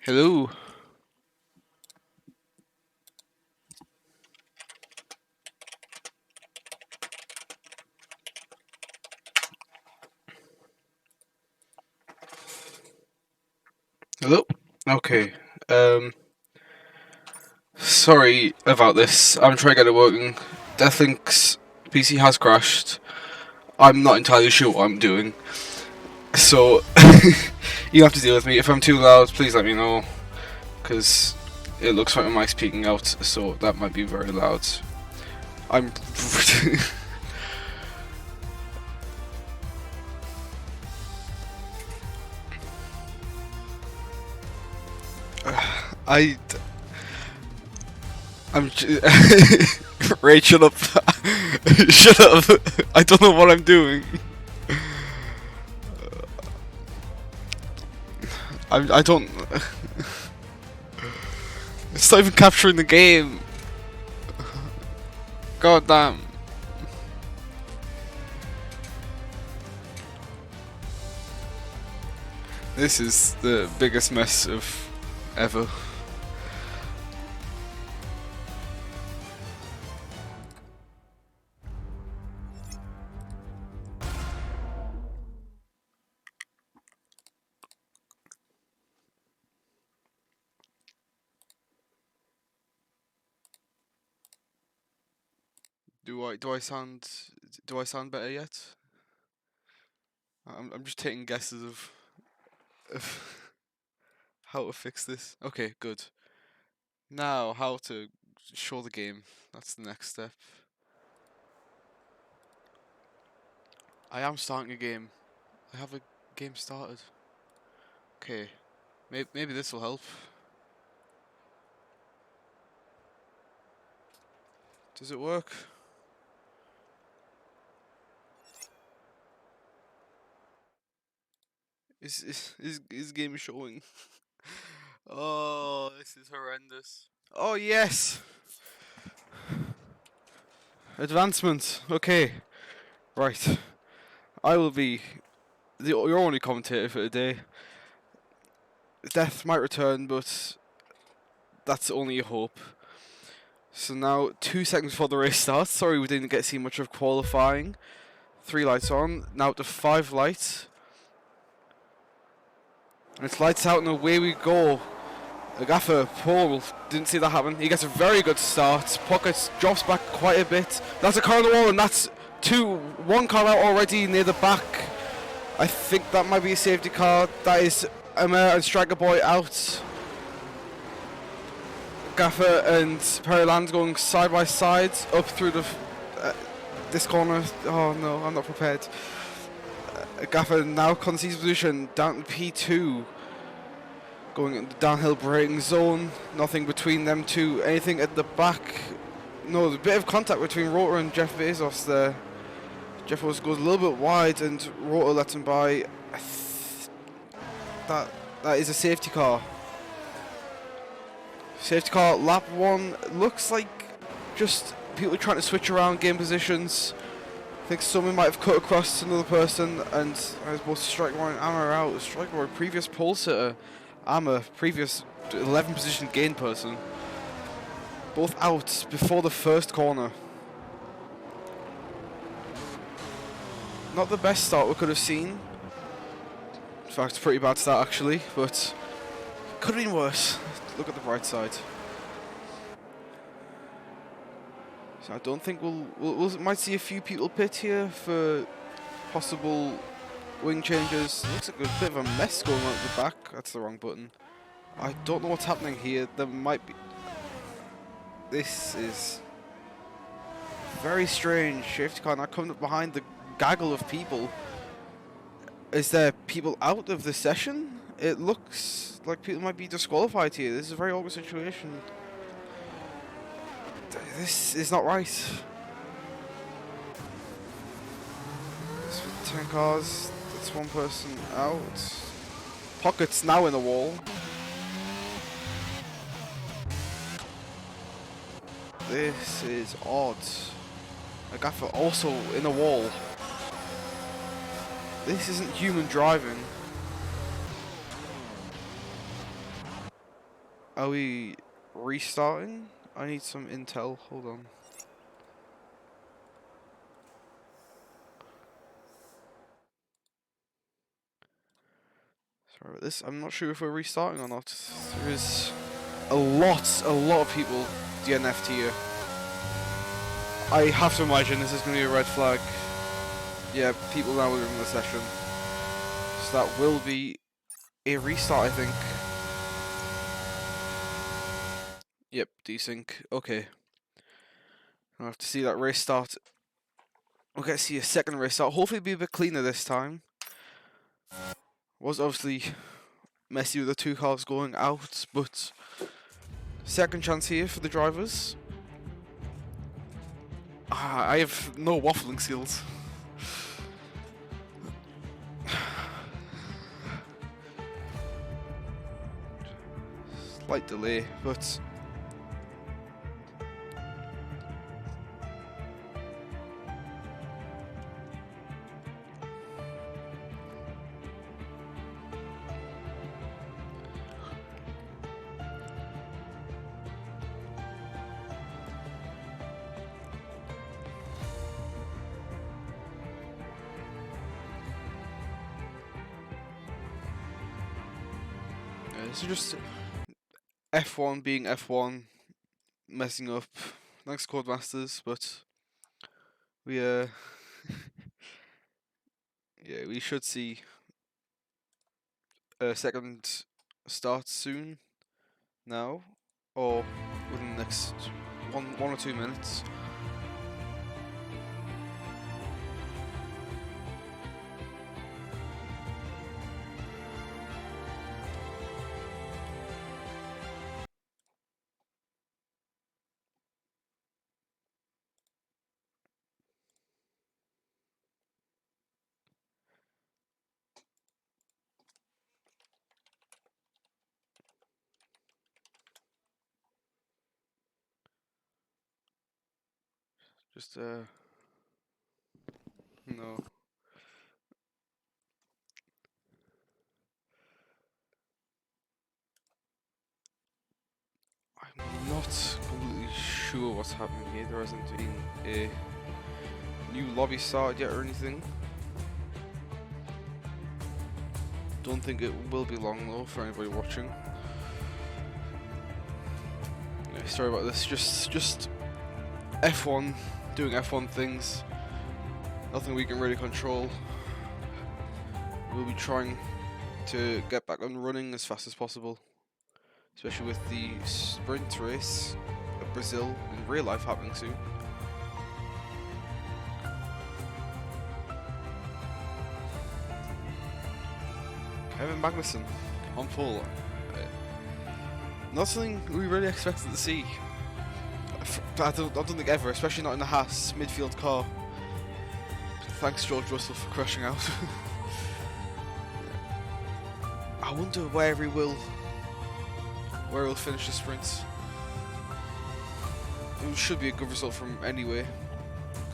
Hello. Hello. Okay. Sorry about this. I'm trying to get it working. Deathlink's PC has crashed. I'm not entirely sure what I'm doing. So, you have to deal with me. If I'm too loud, please let me know. Because it looks like my mic's peeking out, so that might be very loud. I'm... I... I'm... Ray, shut up. Shut up. I don't know what I'm doing. I don't... It's not even capturing the game. God damn. This is the biggest mess of ever. Do I sound better yet? I'm just taking guesses of how to fix this. Okay, good. Now how to show the game. That's the next step. I am starting a game. I have a game started. Okay. Maybe this will help. Does it work? Is game showing? Oh, this is horrendous. Oh yes. Advancement. Okay. Right. I will be your only commentator for today. Death might return, but that's only a hope. So now, 2 seconds before the race starts. Sorry we didn't get to see much of qualifying. 3 lights on. Now to 5 lights. And it's lights out and away we go. The gaffer, Paul, didn't see that happen. He gets a very good start. Pockets drops back quite a bit. That's a car on the wall, and that's 1 car out already near the back. I think that might be a safety car. That is Emma and Striker Boy out. Gaffer and Perry Land's going side by side up through the this corner. Oh no, I'm not prepared. Gaffer now concedes position down to P2. Going into the downhill braking zone. Nothing between them two. Anything at the back? No, there's a bit of contact between Rotor and Jeff Bezos there. Jeff Bezos goes a little bit wide and Rotor lets him by. That is a safety car. Safety car, lap 1. Looks like just people trying to switch around game positions. I think someone might have cut across to another person, and I was both Striker Boy and Amma out. Striker Boy, previous pole sitter. Amma, previous 11 position gain person. Both out before the first corner. Not the best start we could have seen. In fact, it's a pretty bad start actually, but could have been worse. Look at the bright side. So I don't think we'll might see a few people pit here for possible wing changes. Looks like a bit of a mess going on at the back. That's the wrong button. I don't know what's happening here. There might be... This is very strange. Safety car now coming up behind the gaggle of people. Is there people out of the session? It looks like people might be disqualified here. This is a very awkward situation. This is not right. 10 cars. That's 1 person out. Pockets now in the wall. This is odd. A gaffer also in a wall. This isn't human driving. Are we restarting? I need some intel. Hold on. Sorry about this. I'm not sure if we're restarting or not. There is a lot of people DNF'd here. I have to imagine this is going to be a red flag. Yeah, people now are in the session. So that will be a restart, I think. Yep, desync. Okay. I'll have to see that race start. We'll get to see a second race start. Hopefully it'll be a bit cleaner this time. Was obviously messy with the two cars going out, but second chance here for the drivers. I have no waffling skills. Slight delay, but this is just F1 being F1, messing up. Thanks, Codemasters, but we yeah, we should see a second start soon now, or within the next one or 2 minutes. Just no. I'm not completely sure what's happening here. There hasn't been a new lobby started yet or anything. Don't think it will be long though for anybody watching. Yeah, sorry about this. Just F1 doing F1 things. Nothing we can really control. We'll be trying to get back on running as fast as possible, especially with the sprint race of Brazil in real life happening soon. Kevin Magnussen on pole. Not something we really expected to see. I don't think ever, especially not in the Haas midfield car. Thanks George Russell for crashing out. I wonder where he'll finish the sprints. It should be a good result from anyway.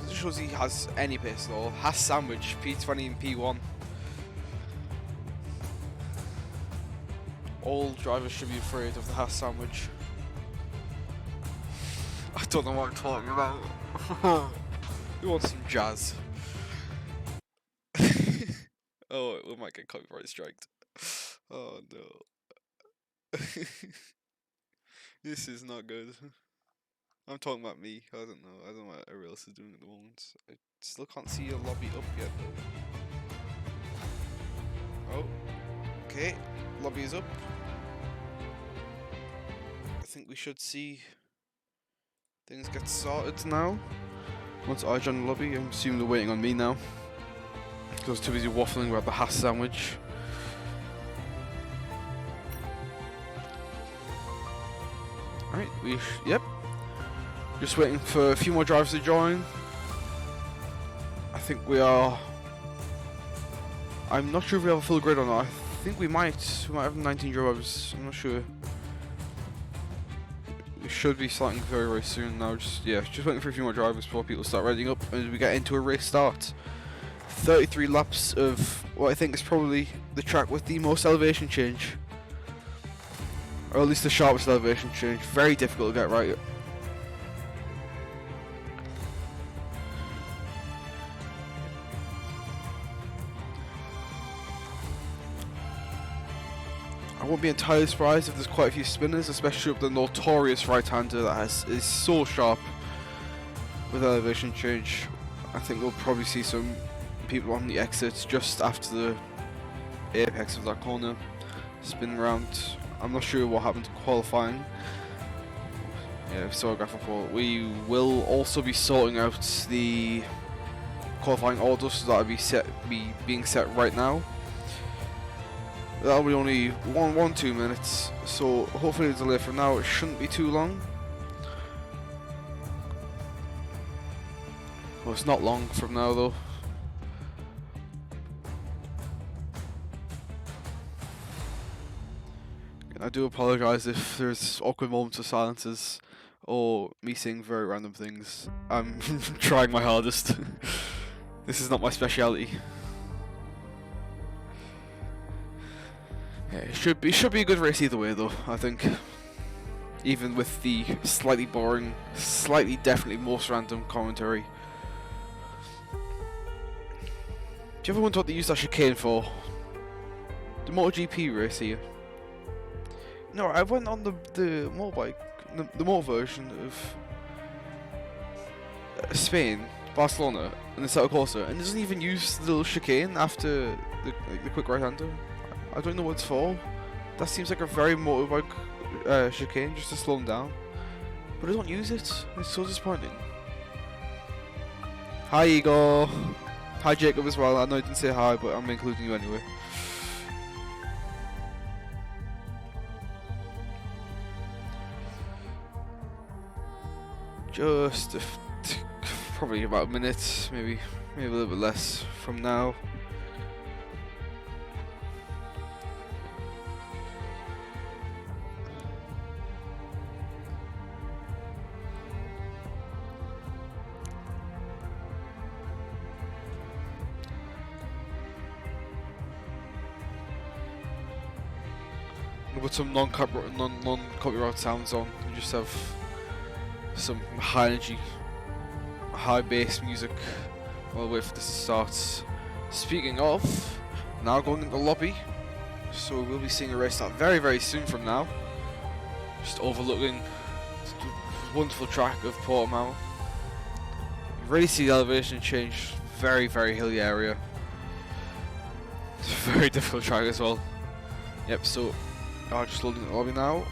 It shows he has any pace at all. Haas sandwich, P20 and P1. All drivers should be afraid of the Haas sandwich. I don't know what I'm talking about. Who wants some jazz? Oh, we might get copyright striked. Oh no. This is not good. I'm talking about me. I don't know what everyone else is doing at the moment. I still can't see a lobby up yet though. Oh. Okay. Lobby is up. I think we should see things get sorted now. Once I join the lobby, I'm assuming they're waiting on me now. Because I was too busy waffling about the Haas sandwich. Alright, yep. Just waiting for a few more drivers to join. I think we are... I'm not sure if we have a full grid or not. I think we might have 19 drivers. I'm not sure. We should be starting very, very soon now. Just waiting for a few more drivers before people start readying up and we get into a race start. 33 laps of what I think is probably the track with the most elevation change. or at least the sharpest elevation change. Very difficult to get right. I won't be entirely surprised if there's quite a few spinners, especially with the notorious right-hander that is so sharp with elevation change. I think we'll probably see some people on the exits just after the apex of that corner spinning around. I'm not sure what happened to qualifying. Yeah, saw a graph before. We will also be sorting out the qualifying order, so that'll be being set right now. That'll be only 2 minutes, so hopefully the delay from now it shouldn't be too long. Well, it's not long from now though. I do apologise if there's awkward moments of silences or me saying very random things. I'm trying my hardest. This is not my speciality. Yeah, it should be a good race either way though, I think. Even with the slightly boring, definitely most random commentary. Do you ever wonder what they use that chicane for? The MotoGP race here. No, I went on the motorbike, the motor version of Spain, Barcelona, and the Seto Corsa, and it doesn't even use the little chicane after the quick right-hander. I don't know what it's for. That seems like a very motorbike chicane just to slow them down, but I don't use it. It's so disappointing. Hi Igor. Hi Jacob as well. I know you didn't say hi, but I'm including you anyway. Just probably about a minute, maybe a little bit less from now. We'll put some non-copyright sounds on and just have some high energy, high bass music while we wait for this to start. Speaking of, now going in the lobby, so we'll be seeing a race start very, very soon from now. Just overlooking the wonderful track of Portimao. You really see the elevation change. Very, very hilly area. It's a very difficult track as well. Yep, so just loading the lobby now.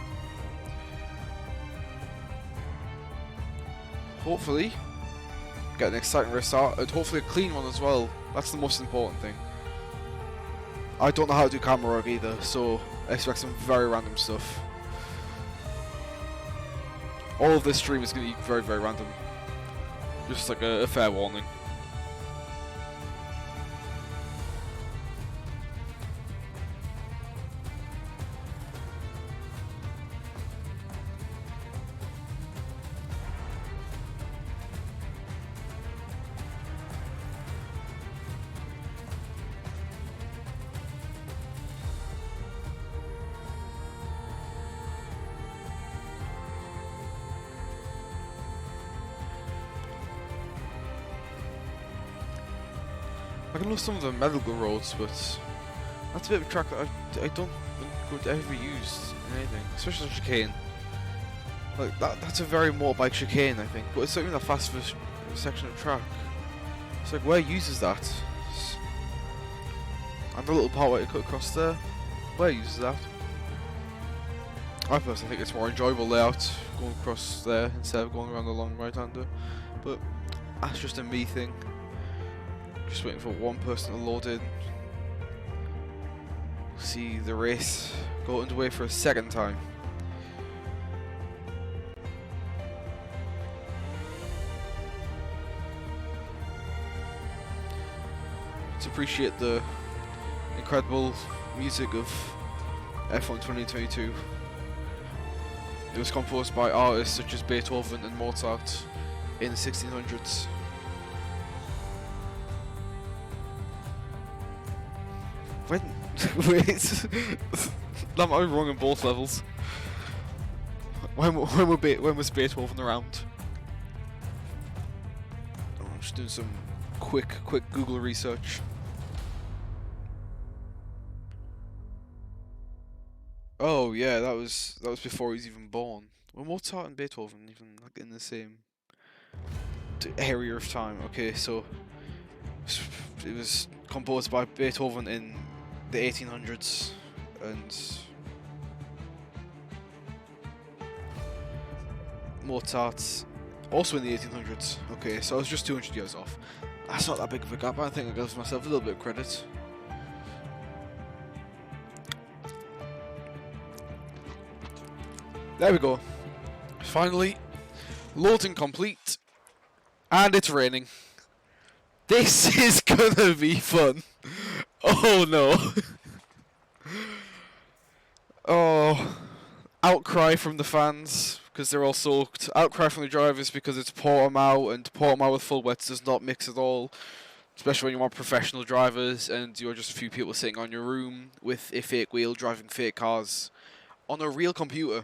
Hopefully get an exciting race start, and hopefully a clean one as well. That's the most important thing. I don't know how to do camera work either, so I expect some very random stuff. All of this stream is going to be very, very random. Just like a fair warning. I can love some of the medical roads, but that's a bit of a track that I don't think would ever be used in anything, especially the chicane. Like that's a very motorbike chicane, I think, but it's not even a fast section of track. It's like, where uses that? And the little part where you cut across there, where uses that? I personally think it's more enjoyable layout going across there instead of going around the long right-hander, but that's just a me thing. Just waiting for one person to load in. See the race go underway for a second time. Let's appreciate the incredible music of F1 2022. It was composed by artists such as Beethoven and Mozart in the 1600s. When? Wait, that might be wrong in both levels. When was Beethoven around? Oh, I'm just doing some quick Google research. Oh yeah, that was before he was even born. Were Mozart and Beethoven even like in the same area of time? Okay, so it was composed by Beethoven in the 1800s and Mozart also in the 1800s. Okay, so I was just 200 years off. That's not that big of a gap. I think I give myself a little bit of credit. There we go. Finally, loading complete. And it's raining. This is gonna be fun. Oh no. Oh. Outcry from the fans because they're all soaked. Outcry from the drivers because it's Portimao, and Portimao with full wets does not mix at all. Especially when you want professional drivers and you're just a few people sitting on your room with a fake wheel driving fake cars on a real computer.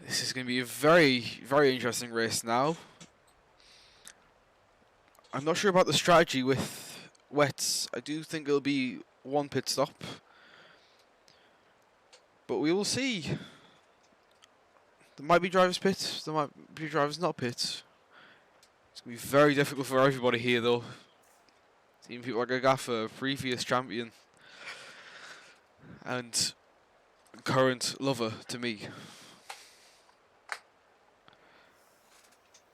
This is going to be a very, very interesting race now. I'm not sure about the strategy with wets. I do think it'll be one pit stop. But we will see. There might be drivers pit, there might be drivers not pit. It's going to be very difficult for everybody here though. Even people like Agaffa, previous champion. And current lover to me.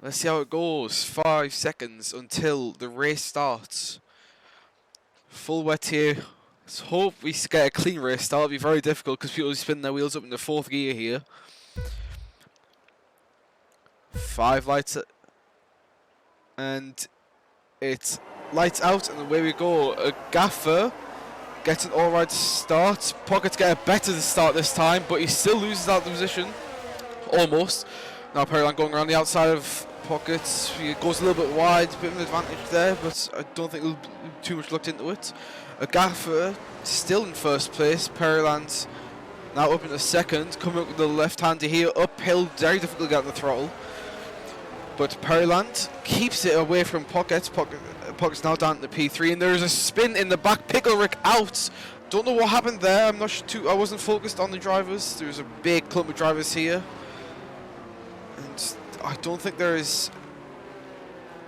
Let's see how it goes. 5 seconds until the race starts. Full wet here. Let's hope we get a clean race start. It'll be very difficult because people will spin their wheels up in the 4th gear here. 5 lights. And it's lights out and away we go. A Gaffer gets an alright start. Pockets get a better start this time, but he still loses out the position. Almost. Now Perryland going around the outside of Pockets. He goes a little bit wide, a bit of an advantage there, but I don't think he'll be too much looked into it. A Gaffer still in 1st place. Perryland now up in the 2nd, coming up with the left-hander here, uphill, very difficult to get on the throttle. But Perryland keeps it away from Pockets. Pockets now down to P3, and there is a spin in the back. Pickle-Rick out. Don't know what happened there. I'm not sure. I wasn't focused on the drivers. There's a big clump of drivers here. And I don't think there is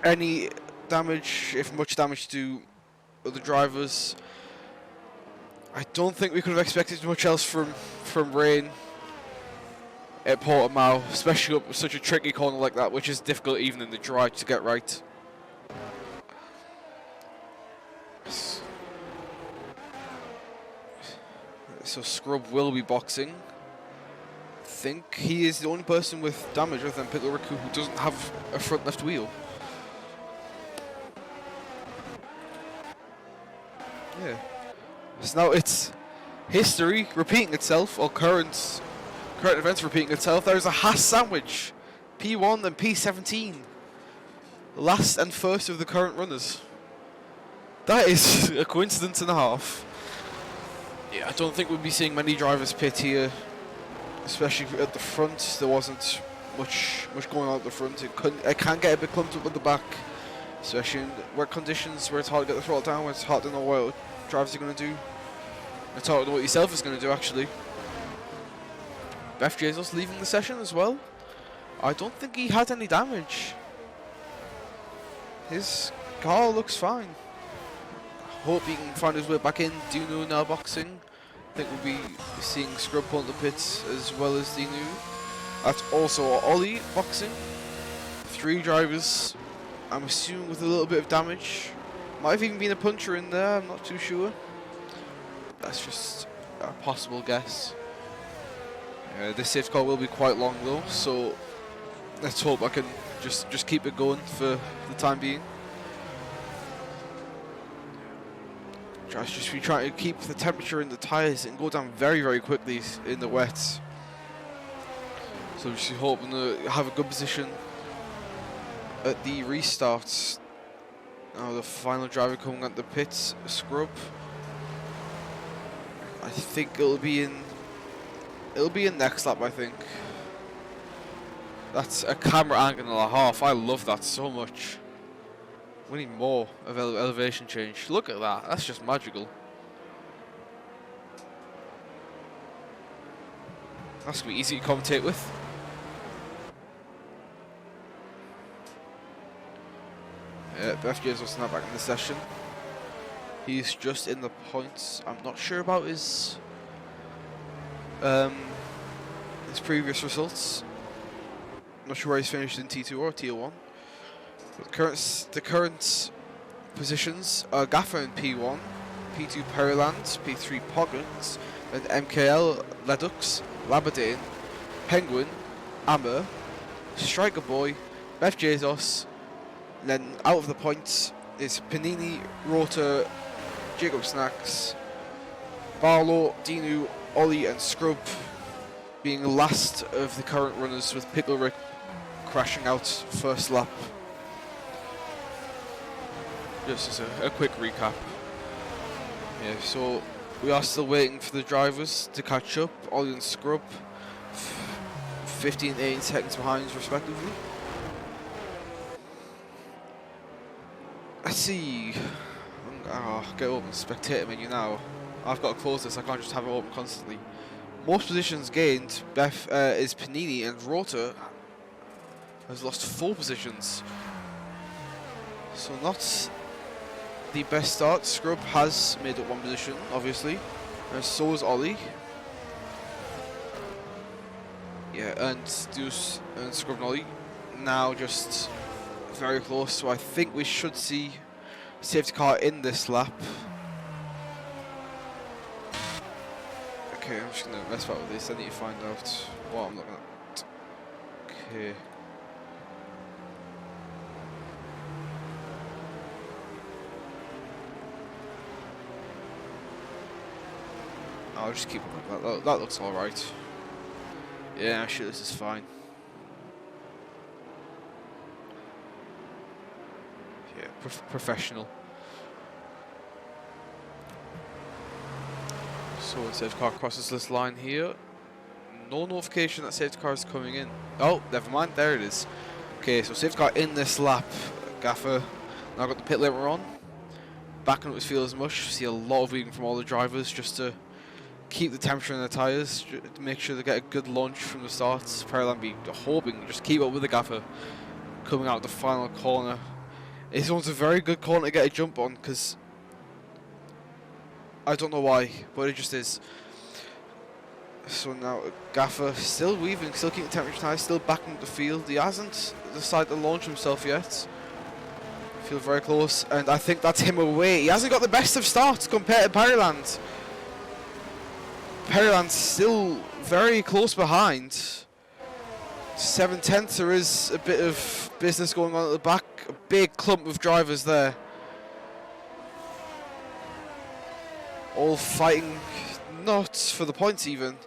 any damage, if much damage, to the drivers. I don't think we could have expected much else from rain at Portimao, especially up such a tricky corner like that, which is difficult even in the dry to get right. So Scrub will be boxing. I think he is the only person with damage other than Pickle-Rick who doesn't have a front left wheel. Yeah. So now it's history repeating itself, or current events repeating itself. There's a Haas sandwich. P1 and P17. Last and first of the current runners. That is a coincidence and a half. Yeah, I don't think we'll be seeing many drivers pit here. Especially at the front, there wasn't much going on at the front. It can get a bit clumped up at the back, especially in wet conditions where it's hard to get the throttle down, where it's hard to know what drivers are going to do. It's hard to know what yourself is going to do actually. Beth Jesus leaving the session as well. I don't think he had any damage. His car looks fine. Hope he can find his way back in. Dunu now boxing. I think we'll be seeing Scrub pull the pits as well as Dinu. That's also Ollie boxing. 3 drivers, I'm assuming with a little bit of damage. Might have even been a puncher in there, I'm not too sure. That's just a possible guess. This safety car will be quite long though, so let's hope I can just keep it going for the time being. Just be trying to keep the temperature in the tyres and go down very, very quickly in the wet. So just hoping to have a good position at the restarts. Now the final driver coming at the pits, Scrub. think it'll be in next lap, I think. That's a camera angle and a half. I love that so much. We need more of elevation change. Look at that. That's just magical. That's going to be easy to commentate with. FJ's now back in the session. He's just in the points. I'm not sure about his previous results. I'm not sure where he's finished in T2 or T1. But the current positions are Gaffer in P1, P2 Pearland, P3 Poggins, and MKL, Ledux, Labadane, Penguin, Amber, Striker Boy, Beth Jesus. And then out of the points is Panini, Rota, Jacob Snacks, Barlow, Dinu, Ollie and Scrub being the last of the current runners, with Pickle Rick crashing out first lap. Just as a quick recap. Yeah, so we are still waiting for the drivers to catch up. Ollie and Scrub 15 and 18 seconds behind respectively. Let's see. Get open spectator menu now. I've got to close this, I can't just have it open constantly. Most positions gained is Panini, and Rota has lost 4 positions. So not the best start. Scrub has made up 1 position, obviously, and so is Ollie. Yeah, and Deuce and Scrub and Ollie now just very close, so I think we should see safety car in this lap. Okay, I'm just gonna mess about with this. I need to find out what I'm looking at. Okay. I'll just keep it like that. That looks alright. Yeah, sure, this is fine. Yeah, professional. So the safety car crosses this line here. No notification that safety car is coming in. Oh, never mind, there it is. Okay, so safety car in this lap. Gaffer now got the pit limiter on. Backing up his fuel as much. See a lot of weaving from all the drivers just to keep the temperature in the tyres, to make sure they get a good launch from the start. Pearland be hoping just keep up with the Gaffer coming out the final corner. This one's a very good corner to get a jump on, because I don't know why, but it just is. So now Gaffer still weaving, still keeping the temperature high, still backing up the field. He hasn't decided to launch himself yet. Feel very close, and I think that's him away. He hasn't got the best of starts compared to Pearland. Pearland's still very close behind. 7/10. There is a bit of business going on at the back. A big clump of drivers there, all fighting not for the points even,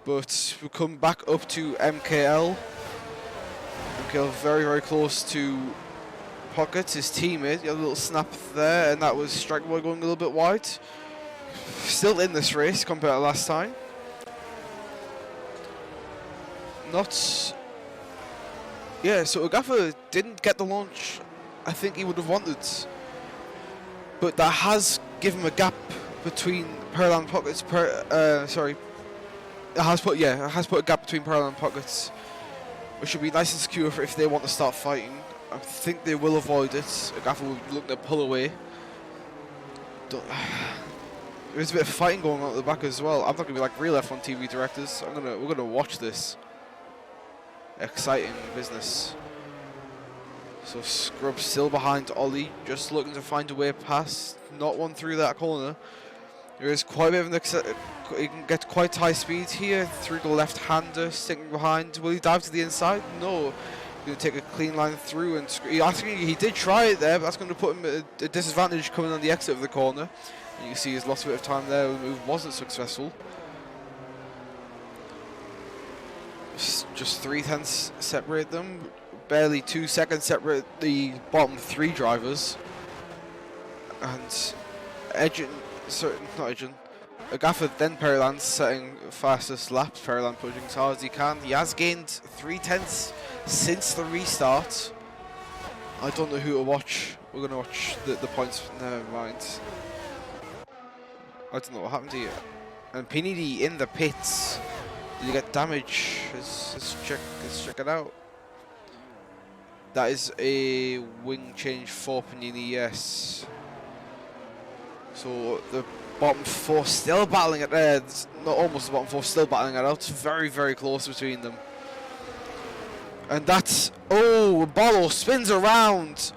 but we come back up to MKL. MKL very, very close to Pockets, his teammate. He had a little snap there, and that was Striker Boy going a little bit wide. Still in this race compared to last time. Yeah, so Gaffer didn't get the launch I think he would have wanted, but that has given him a gap between Pearland and Pockets. It has put a gap between Pearland and Pockets, which should be nice and secure for if they want to start fighting. I think they will avoid it. Gaffer will be looking to pull away. There's a bit of fighting going on at the back as well. I'm not going to be like real F1 TV directors. We're going to watch this. Exciting business. So Scrub still behind Ollie, just looking to find a way past. Not one through that corner. There is quite a bit of an he can get quite high speed here through the left-hander, sticking behind. Will he dive to the inside? No. He's going to take a clean line through, and actually he did try it there, but that's going to put him at a disadvantage coming on the exit of the corner. And you can see he's lost a bit of time there. The move wasn't successful. Just 3/10 separate them. Barely 2 seconds separate the bottom 3 drivers. And Agaffa, then Pereland setting fastest laps. Pereland pushing as hard as he can. He has gained 3/10 since the restart. I don't know who to watch. We're going to watch the points. Never mind. I don't know what happened here. And Pinidi in the pits. Did he get damage? Let's check it out. That is a wing change for Panini, yes. So the bottom four still battling it there. Not almost the bottom four, still battling it out. It's very, very close between them. And that's, oh, Bolo spins around.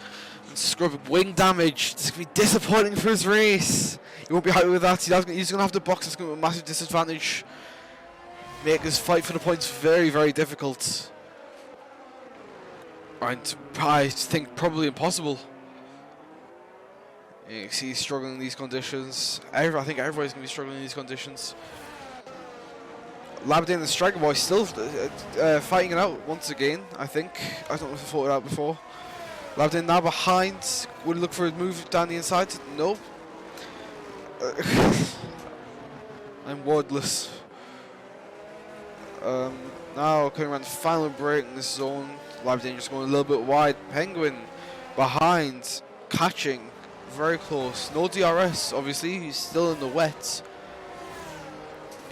Scrub wing damage. This is going to be disappointing for his race. He won't be happy with that. He's going to have to box. It's going to be a massive disadvantage. Make his fight for the points very, very difficult. And I think probably impossible. You can see he's struggling in these conditions. I think everybody's going to be struggling in these conditions. Labadin and the Striker Boy still fighting it out once again, I think. I don't know if I fought it out before. Labadin now behind. Would he look for a move down the inside? Nope. I'm wordless. Now coming around the final break in this zone. Labadin just going a little bit wide. Penguin behind, catching, very close. No DRS, obviously. He's still in the wet.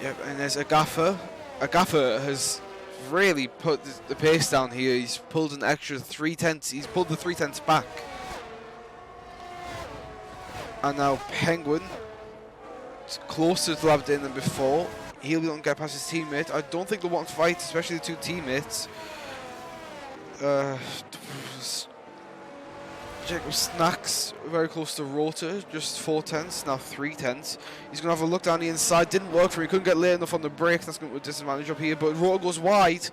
Yep, and there's Agaffa. Agaffa has really put the pace down here. He's pulled an extra 3/10. He's pulled the 3/10 back. And now Penguin, it's closer to Labadin than before. He'll be able to get past his teammate. I don't think they'll want to fight, especially the two teammates. Jacob Snacks very close to Rota, just 4/10, now 3/10. He's going to have a look down the inside. Didn't work for him. He couldn't get late enough on the brake. That's going to be a disadvantage up here. But Rota goes wide.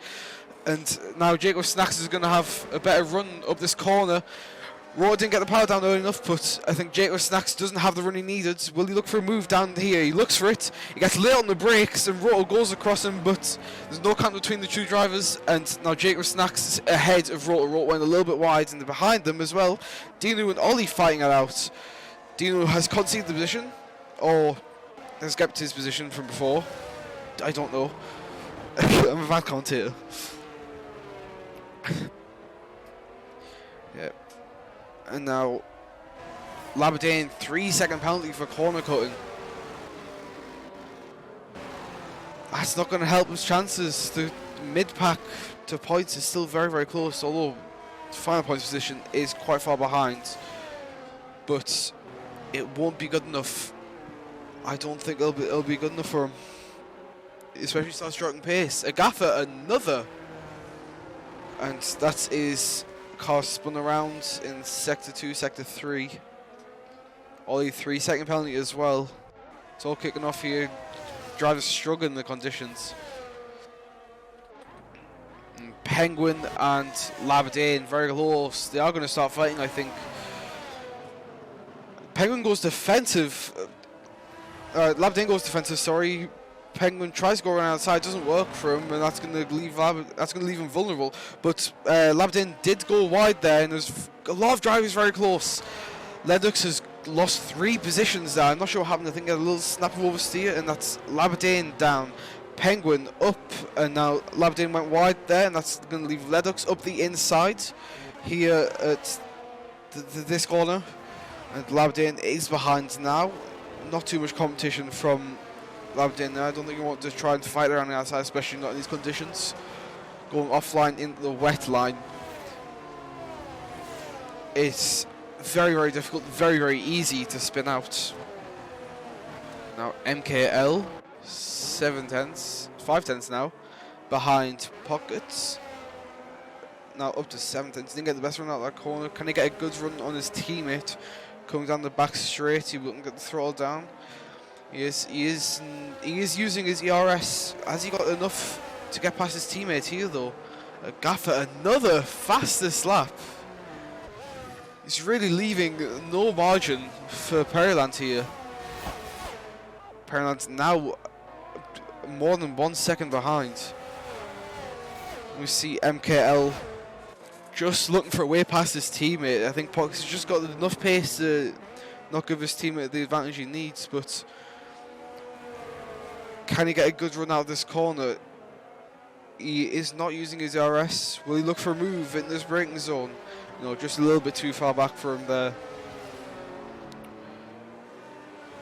And now Jacob Snacks is going to have a better run up this corner. Rota didn't get the power down early enough, but I think Jacob Snacks doesn't have the run he needed. Will he look for a move down here? He looks for it. He gets late on the brakes, and Rota goes across him, but there's no count between the two drivers. And now Jacob Snacks is ahead of Rota. Rota went a little bit wide, and behind them as well. Dino and Ollie fighting it out. Dino has conceded the position, or has kept his position from before. I don't know. I'm a bad commentator. Yeah. And now Labadin, 3-second penalty for corner cutting. That's not going to help his chances. The mid-pack to points is still very, very close, although the final points position is quite far behind. But it won't be good enough. I don't think it'll be good enough for him. Especially if he starts striking pace. Agaffa, another. And that is car spun around in sector 2, sector 3. Ollie 3-second penalty as well. It's all kicking off here. Drivers struggle in the conditions. And Penguin and Labadin very close. They are going to start fighting, I think. Penguin goes defensive. Labadin goes defensive, sorry. Penguin tries to go around outside, doesn't work for him, and that's going to leave him vulnerable. But Labadin did go wide there, and there's a lot of drivers very close. Ledux has lost 3 positions there. I'm not sure what happened. I think he had a little snap of oversteer, and that's Labadin down. Penguin up, and now Labadin went wide there, and that's going to leave Ledux up the inside here at this corner. And Labadin is behind now. Not too much competition from Labadin there. I don't think you want to try and fight around the outside, especially not in these conditions. Going offline into the wet line. It's very, very difficult, very, very easy to spin out. Now MKL, 7/10, 5/10 now, behind Pockets. Now up to 7/10. Didn't get the best run out of that corner. Can he get a good run on his teammate? Coming down the back straight, he wouldn't get the throttle down. He is using his ERS. Has he got enough to get past his teammate here though? Gaffer, another fastest lap. He's really leaving no margin for Pereland here. Pereland's now more than 1 second behind. We see MKL just looking for a way past his teammate. I think Pox has just got enough pace to not give his teammate the advantage he needs, but Can he get a good run out of this corner? He is not using his DRS. Will he look for a move in this braking zone? No, just a little bit too far back for him there.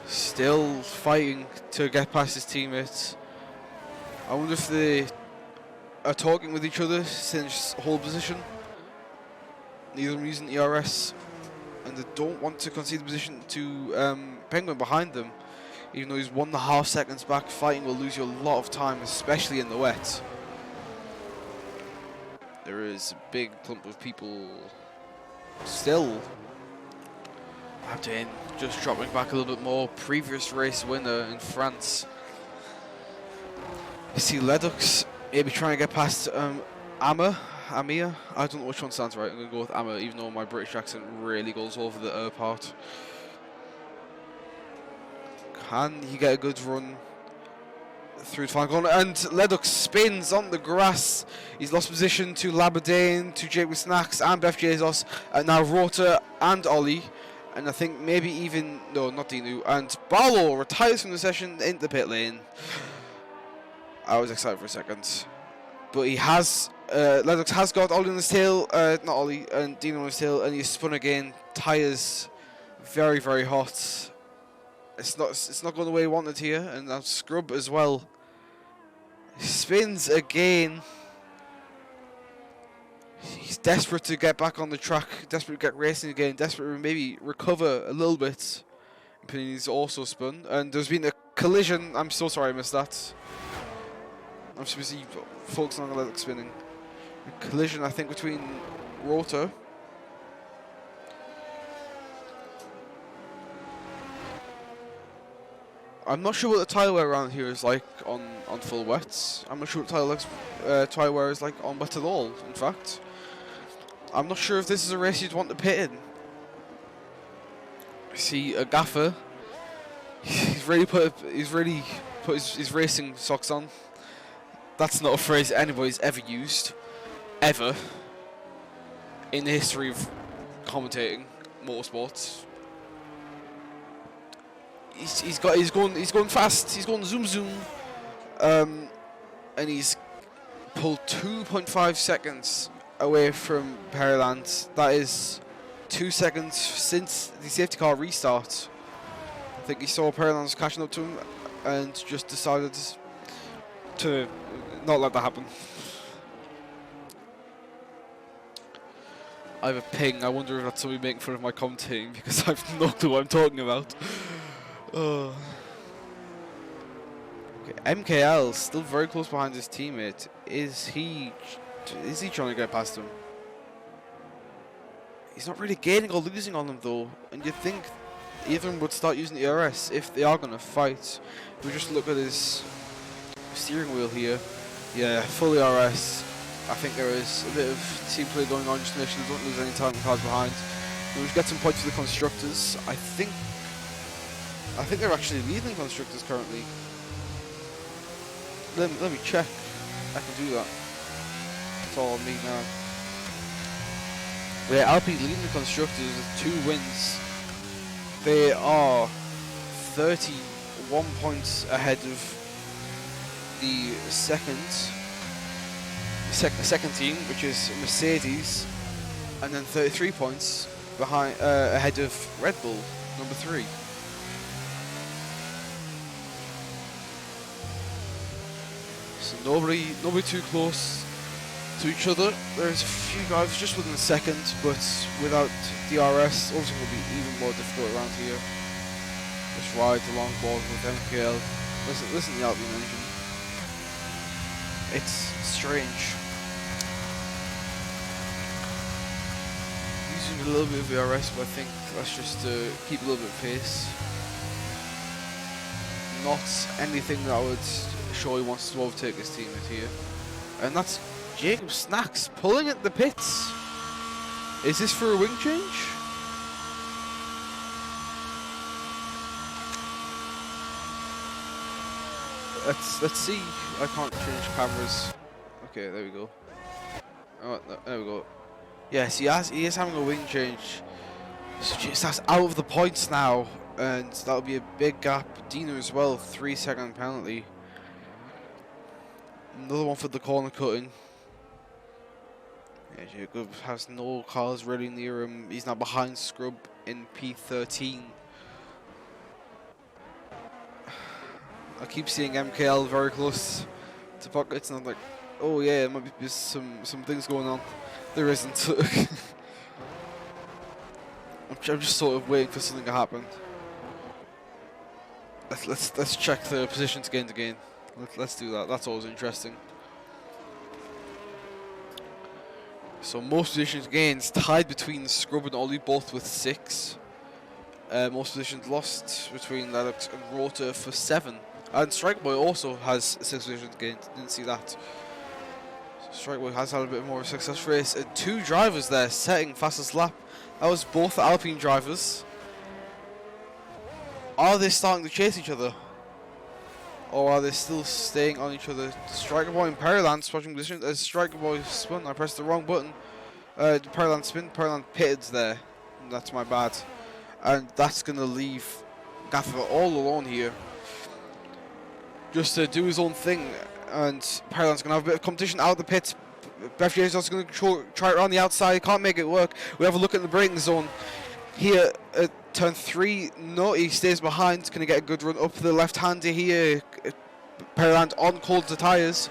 Still fighting to get past his teammates. I wonder if they are talking with each other since whole position. Neither of them using ERS, and they don't want to concede the position to Penguin behind them. Even though he's 1.5 seconds back, fighting will lose you a lot of time, especially in the wet. There is a big clump of people still Abdin just dropping back a little bit more. Previous race winner in France. You see Ledux maybe trying to get past Amir. I don't know which one sounds right. I'm going to go with Amir, even though my British accent really goes over the part. Can he get a good run through the final corner? And Ledux spins on the grass. He's lost position to Labadane, to Jake with Snacks, and Beth Jesus, and now Rota and Ollie. And I think maybe even, no, not Dinu. And Barlow retires from the session into the pit lane. I was excited for a second. But he has, Ledux has got Ollie on his tail, not Ollie, and Dino on his tail, and he's spun again. Tyres very, very hot. It's not going the way he wanted here, and now Scrub as well. He spins again. He's desperate to get back on the track, desperate to get racing again, desperate to maybe recover a little bit. He's also spun, and there's been a collision. I'm so sorry I missed that. I'm supposed to be focusing on the Ledux spinning. A collision, I think, between Rota. I'm not sure what the tyre wear around here is like on full wets. I'm not sure what tyre wear is like on wet at all, in fact. I'm not sure if this is a race you'd want to pit in. I see a gaffer. He's really put his racing socks on. That's not a phrase anybody's ever used, ever, in the history of commentating motorsports. He's going fast. He's going zoom, and he's pulled 2.5 seconds away from Pearland. That is 2 seconds since the safety car restart. I think he saw Pearland was catching up to him and just decided to not let that happen. I have a ping. I wonder if that's somebody making fun of my commentating because I've no clue what I'm talking about. Okay, MKL still very close behind his teammate. Is he trying to get past him? He's not really gaining or losing on them though, and you'd think either of them would start using the ERS if they are going to fight. If we just look at his steering wheel here, yeah, full ERS. I think there is a bit of team play going on just to make sure they don't lose any time with cars behind. We get some points for the constructors. I think they're actually leading constructors currently. Let me check. I can do that. It's all on me now. Yeah, Alpine leading the constructors with 2 wins. They are 31 points ahead of the second team, which is Mercedes, and then 33 points behind ahead of Red Bull, number 3. So nobody too close to each other. There's a few guys just within a second, but without DRS, also will be even more difficult around here. Just ride the long ball with MKL. Listen to the Alpine engine. It's strange. Using a little bit of DRS, but I think that's just to keep a little bit of pace. Not anything that would show he wants to overtake his teammate here. And that's Jacob Snacks pulling at the pits. Is this for a wing change? Let's see. I can't change cameras. Okay, there we go. Oh, there we go. Yes, he is having a wing change. So that's out of the points now, and that'll be a big gap. Dino as well, 3-second penalty. Another one for the corner cutting. Yeah, Jacob has no cars really near him. He's now behind Scrub in P13. I keep seeing MKL very close to pockets, and I'm like, oh yeah, maybe there's some things going on. There isn't. I'm just sort of waiting for something to happen. Let's check the positions gained again. Let's do that. That's always interesting. So most positions gained tied between Scrub and Ollie, both with 6. Most positions lost between Lennox and Rota for 7. And Strikeboy also has 6 positions gained. Didn't see that. So Strikeboy has had a bit more of a success race. 2 drivers there setting fastest lap. That was both Alpine drivers. Are they starting to chase each other? Or are they still staying on each other? Strikeboy and Pearland switching position. As Strikeboy spun, I pressed the wrong button. Pearland spin, Pearland pitted there. That's my bad. And that's going to leave Gaffer all alone here. Just to do his own thing. And Pearland's going to have a bit of competition out of the pit. FJ is also going to try it around the outside. Can't make it work. We have a look at the braking zone. Here at turn 3, no, he stays behind. Going to get a good run up the left-hander here. Pearland on cold to tyres.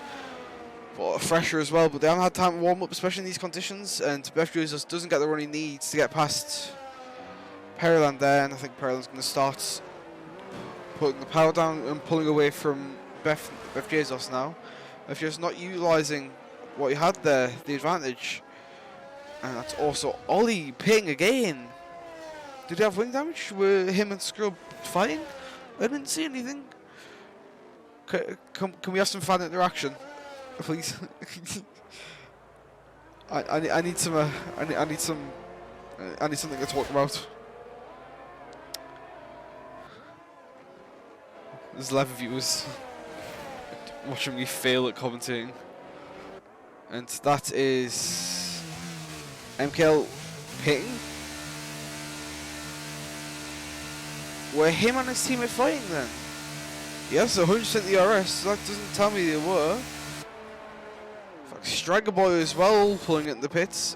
But fresher as well, but they haven't had time to warm up, especially in these conditions. And FJ just doesn't get the run he needs to get past Pearland there. And I think Pearland's going to start putting the power down and pulling away from Beth Jesus now. FJ's not utilising what he had there, the advantage. And that's also Ollie pitting again. Did he have wing damage? Were him and Scrub fighting? I didn't see anything. Can we have some fan interaction, please? I need some I need something to talk about. There's 11 viewers watching me fail at commentating, and that is MKL pitting. Were him and his teammate fighting then? Yes, 100% DRC, so that doesn't tell me they were. Striker Boy as well, pulling it in the pits.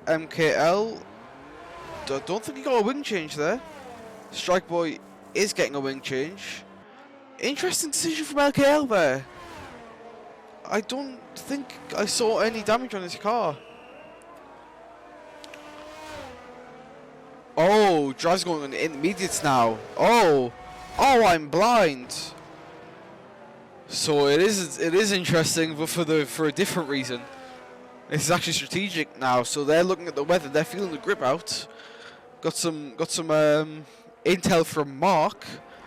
MKL. Don't think he got a wing change there. Strike Boy is getting a wing change. Interesting decision from MKL there. I don't think I saw any damage on his car. Oh, drive's going on the intermediates now. Oh, I'm blind. So it is interesting, but for a different reason. This is actually strategic now. So they're looking at the weather. They're feeling the grip out. Got some intel from Mark,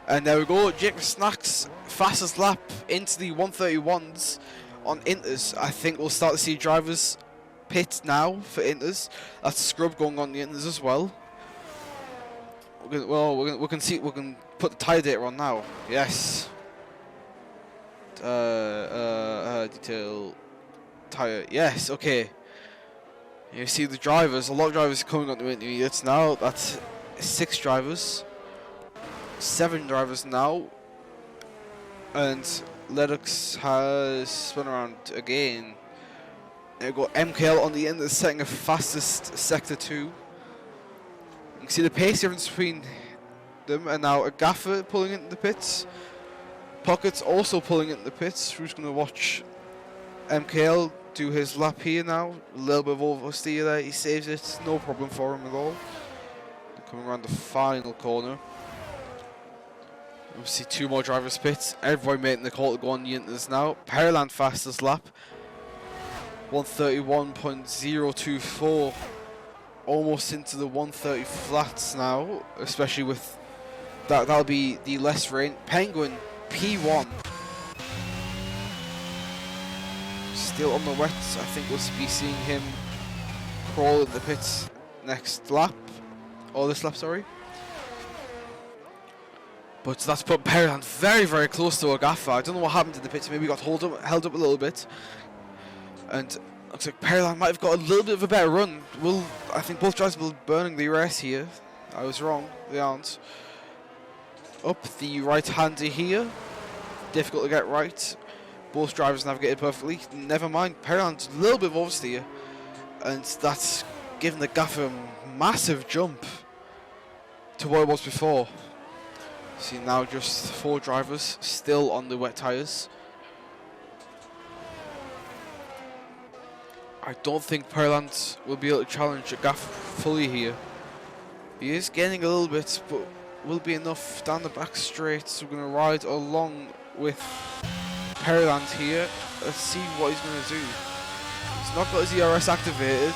and there we go. Jake Snacks fastest lap into the 131s on Inters. I think we'll start to see drivers pit now for Inters. That's Scrub going on the Inters as well. We can put the tyre data on now. Yes. Detail tyre. Yes. Okay. You see the drivers. A lot of drivers coming on the intermediates now. That's 6 drivers, 7 drivers now, and Lennox has spun around again. There we go. MKL on the end is setting a fastest sector 2. You can see the pace difference between them, and now a Gaffer pulling into the pits. Pockets also pulling into the pits. Who's going to watch MKL do his lap here now? A little bit of oversteer there. He saves it. No problem for him at all. Coming around the final corner. We'll see 2 more drivers pit. Everyone making the call to go on the Inters now. Pearland fastest lap. 131.024. Almost into the 130 flats now. Especially with that'll be the less rain. Penguin P1. Still on the wets. I think we'll be seeing him crawl in the pits next lap. Or this lap, sorry. But that's put Pearland very, very close to a Gaffer. I don't know what happened in the pits. Maybe he got held up a little bit. And looks like Pearland might have got a little bit of a better run. I think both drivers will be burning the RS here. I was wrong. They aren't. Up the right-hander here. Difficult to get right. Both drivers navigated perfectly. Never mind, Perland's a little bit of oversteer, and that's given the gaffer a massive jump to what it was before. See, now just 4 drivers still on the wet tyres. I don't think Perland will be able to challenge a gaffer fully here. He is gaining a little bit, but will be enough down the back straight. So we're going to ride along with Perland here. Let's see what he's going to do. He's not got his DRC activated.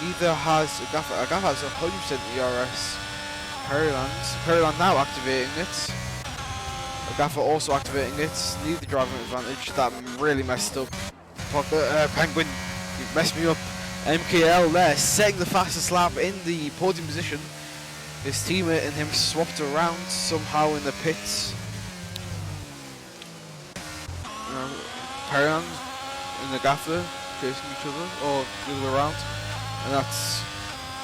Neither has a gaffer. A gaffer has 100% DRS. Perland now activating it. A gaffer also activating it. Neither driving advantage. That really messed up. Penguin, you messed me up. MKL there, setting the fastest lap in the podium position. His teammate and him swapped around somehow in the pits. Perland and the gaffer chasing each other, or the other way around. And that's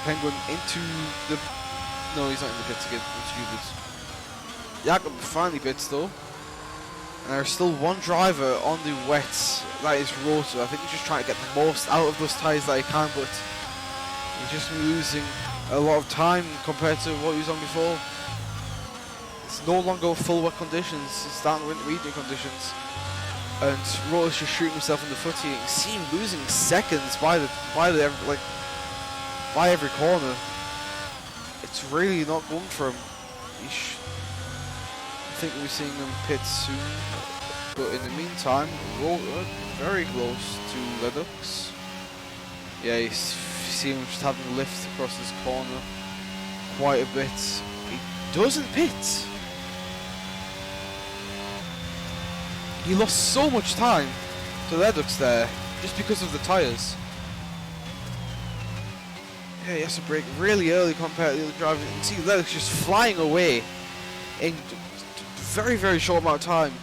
Penguin into the... No, he's not in the pits again, I'm stupid. Jakob finally pits though. And there's still one driver on the wets, that is Roto. I think he's just trying to get the most out of those tyres that he can, but he's just losing a lot of time compared to what he was on before. It's no longer full wet conditions, it's starting with medium conditions. And Roto's just shooting himself in the foot here. You can see him losing seconds by every corner. It's really not going for him. I think we're seeing him pit soon, but in the meantime, Rotor very close to Lennox. Yeah, you see him just having a lift across this corner quite a bit. He doesn't pit. He lost so much time to Lennox there just because of the tyres. Yeah, he has to brake really early compared to the other drivers. You can see Lennox just flying away in very short amount of time.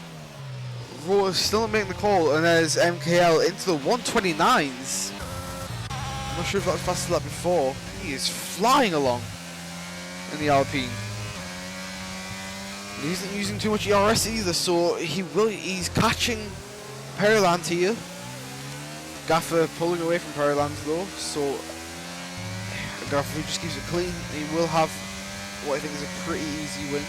Rotor's still not making the call, and there's MKL into the 129s. I'm not sure if that was faster than that before. He is flying along in the Alpine. He isn't using too much ERS either, so he's catching Perland here. Gaffer pulling away from Perland though, so Gaffer just keeps it clean. He will have what I think is a pretty easy win.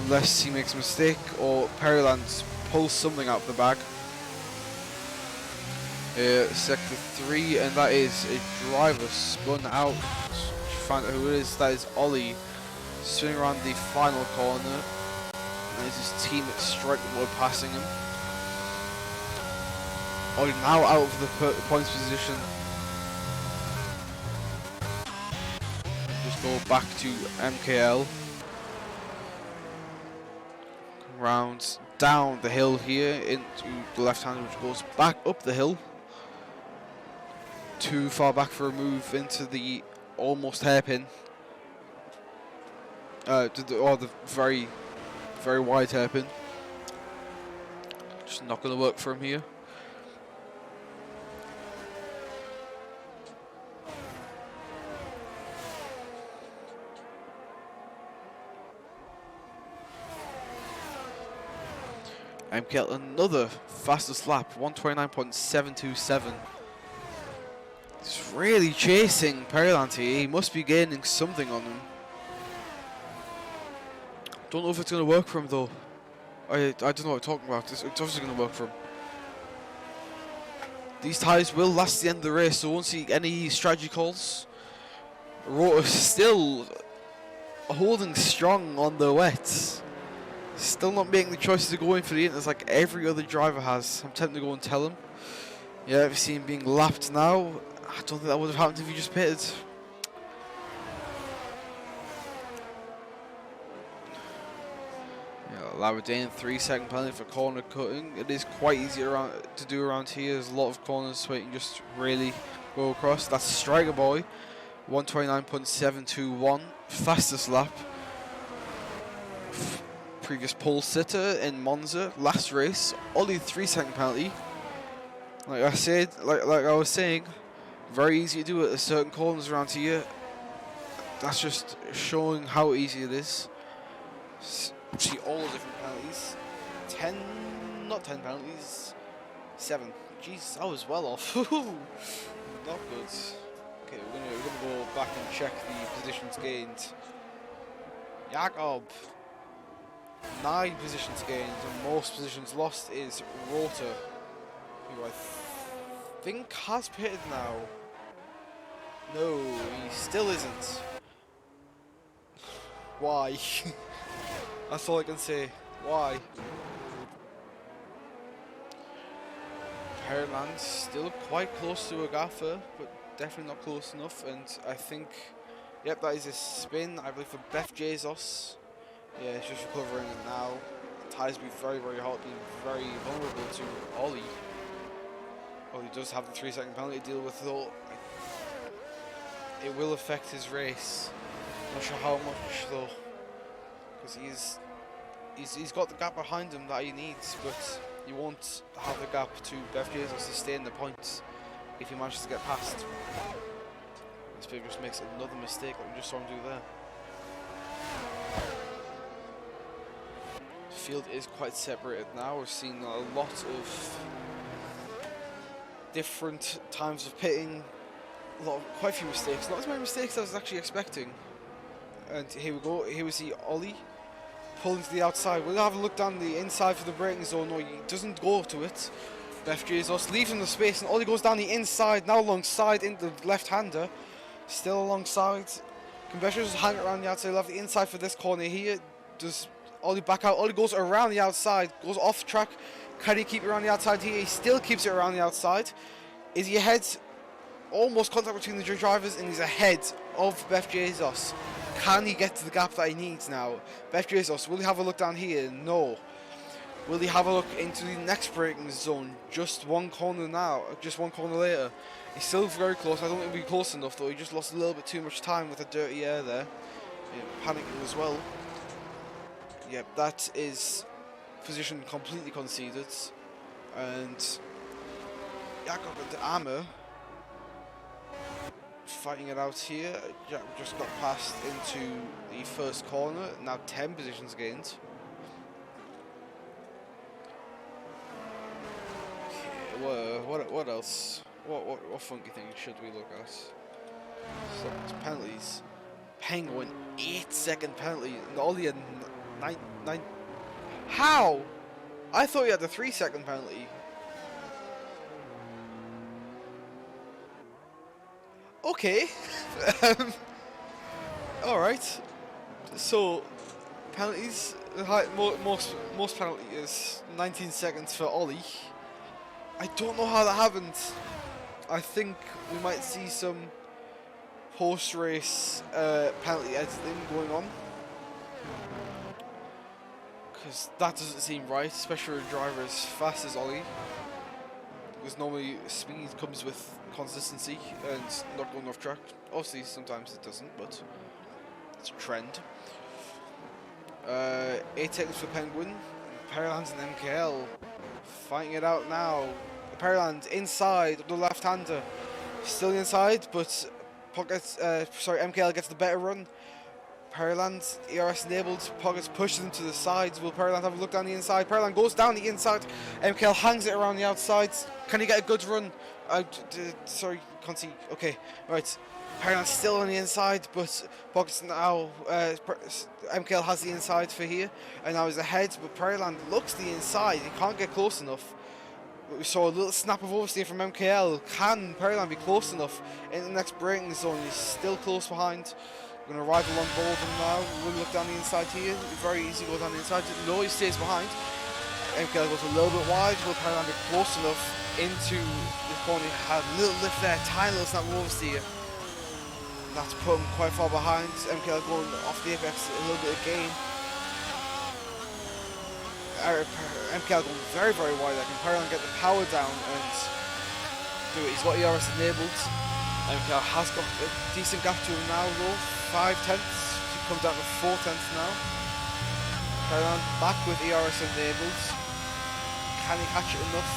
Unless he makes a mistake or Perland pulls something out of the bag. Sector 3, and that is a driver spun out. Find out who it is. That is Ollie, swinging around the final corner. And it's his team at striking mode passing him. Ollie now out of the points position. Just go back to MKL. Rounds down the hill here into the left hand, which goes back up the hill. Too far back for a move into the almost hairpin. The very wide hairpin. Just not going to work for him here. MKL another fastest lap, 129.727. He's really chasing Perland here. He must be gaining something on him. Don't know if it's going to work for him though. I don't know what I'm talking about. It's obviously going to work for him. These tyres will last the end of the race, so won't see any strategy calls. Rotor still holding strong on the wets. Still not making the choices to go in for the inters like every other driver has. I'm tempted to go and tell him. Yeah, we see him being lapped now. I don't think that would have happened if he just pitted. Yeah, Labradine 3-second penalty for corner cutting. It is quite easy to do around here. There's a lot of corners so you can just really go across. That's Striker Boy, 129.721, fastest lap. Previous pole sitter in Monza, last race, only 3-second penalty. Like I said, like I was saying, very easy to do at certain corners around here. That's just showing how easy it is. see all the different penalties. 10, not 10 penalties, 7. Jeez, I was well off. Not good. Okay, we're gonna go back and check the positions gained. Jakob, 9 positions gained, and most positions lost is Rota, who I think has pitted now. No, he still isn't. Why? That's all I can say. Why? Pearland still quite close to a gaffer, but definitely not close enough. And I think, yep, that is a spin, I believe, for Beth Jesus. Yeah, he's just recovering it now. Tyres be very, very hot, being very vulnerable to Ollie. Ollie does have the 3-second penalty to deal with, though. It will affect his race. Not sure how much, though, because he's got the gap behind him that he needs, but he won't have the gap to Beth Jesus to stay in the points if he manages to get past. This baby just makes another mistake like we just saw him do there. The field is quite separated now. We're seeing a lot of different times of pitting, quite a few mistakes. Not as many mistakes as I was actually expecting. And here we go. Here we see Ollie pulling to the outside. We'll have a look down the inside for the braking zone. No, he doesn't go to it. Beth Jesus leaves him the space, and Ollie goes down the inside, now alongside in the left-hander. Still alongside. Can Beth Jesus hang around the outside? He'll have the inside for this corner here. Does Ollie back out? Ollie goes around the outside, goes off track. Can he keep it around the outside here? He still keeps it around the outside. Is he ahead? Almost contact between the drivers, and he's ahead of Beth Jesus. Can he get to the gap that he needs now? Beth Jesus, will he have a look down here? No. Will he have a look into the next braking zone? Just one corner now, just one corner later. He's still very close. I don't think he'll be close enough, though. He just lost a little bit too much time with the dirty air there. Yeah, panicking as well. Yep, that is position completely conceded. And Jakob and Ammer fighting it out here. Jack just got passed into the first corner. Now 10 positions gained. Okay, what else? What funky thing should we look at? So it's penalties. Penguin 8-second penalty. And Ollie had 9. How? I thought he had the 3-second penalty. Okay. Alright. So, penalties. Most penalty is 19 seconds for Ollie. I don't know how that happened. I think we might see some post-race penalty editing going on. Because that doesn't seem right, especially for a driver as fast as Ollie. Because normally speed comes with consistency and not going off track. Obviously sometimes it doesn't, but it's a trend. 8 seconds for Penguin. Pearland and MKL fighting it out now. Pearland inside the left-hander, still inside, but MKL gets the better run. Pearland, ERS enabled, Pockets pushes him to the sides. Will Pearland have a look down the inside? Pearland goes down the inside. MKL hangs it around the outside. Can he get a good run? Sorry, can't see. Okay, right. Pearland's still on the inside, but Pockets now. MKL has the inside for here, and now he's ahead. But Pearland looks the inside. He can't get close enough. But we saw a little snap of oversteer from MKL. Can Pearland be close enough in the next braking zone? He's still close behind. We're going to ride along board him now. We'll look down the inside here. Very easy to go down the inside. No, he stays behind. MKL goes a little bit wide. Will Pearland be close enough into the corner? Had a little lift there. Tiny little snap of oversteer. That's put him quite far behind. MKL going off the apex, a little bit of gain. MKL going very, very wide. Can Pearland get the power down and do it? He's got ERS enabled. MKL has got a decent gap to him now, though. 5 tenths. He comes down to 4 tenths now. Pearland back with ERS enabled. Can he catch it enough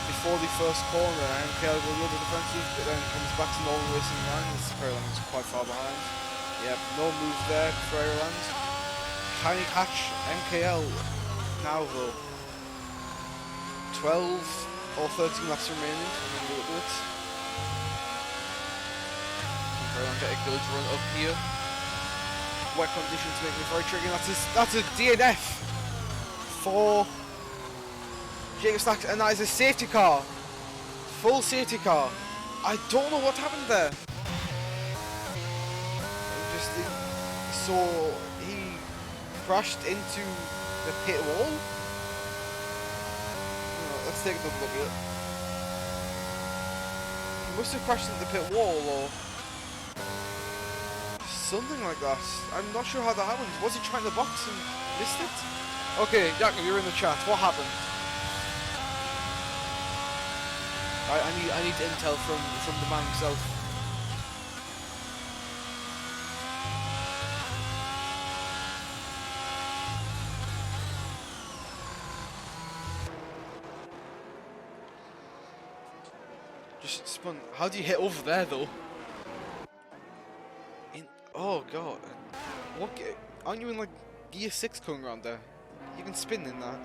before the first corner? MKL goes a little bit defensive, but then comes back to normal racing line. This Pearland is quite far behind. Yep, no move there for Pearland. Tiny catch MKL now though. 12 or 13 laps remaining, and then we'll do it. Try and get a good run up here. Wet conditions make me very tricky. That's a DNF for Jacob Stacks, and that is a safety car. Full safety car. I don't know what happened there. So he crashed into the pit wall. Let's take another look at it. He must have crashed into the pit wall or something like that. I'm not sure how that happened. Was he trying to box and missed it? Okay, Jacob, you're in the chat. What happened? I need intel from the man himself. Just spun. How do you hit over there though? Oh god. What? Aren't you in like gear 6 coming around there? You can spin in that.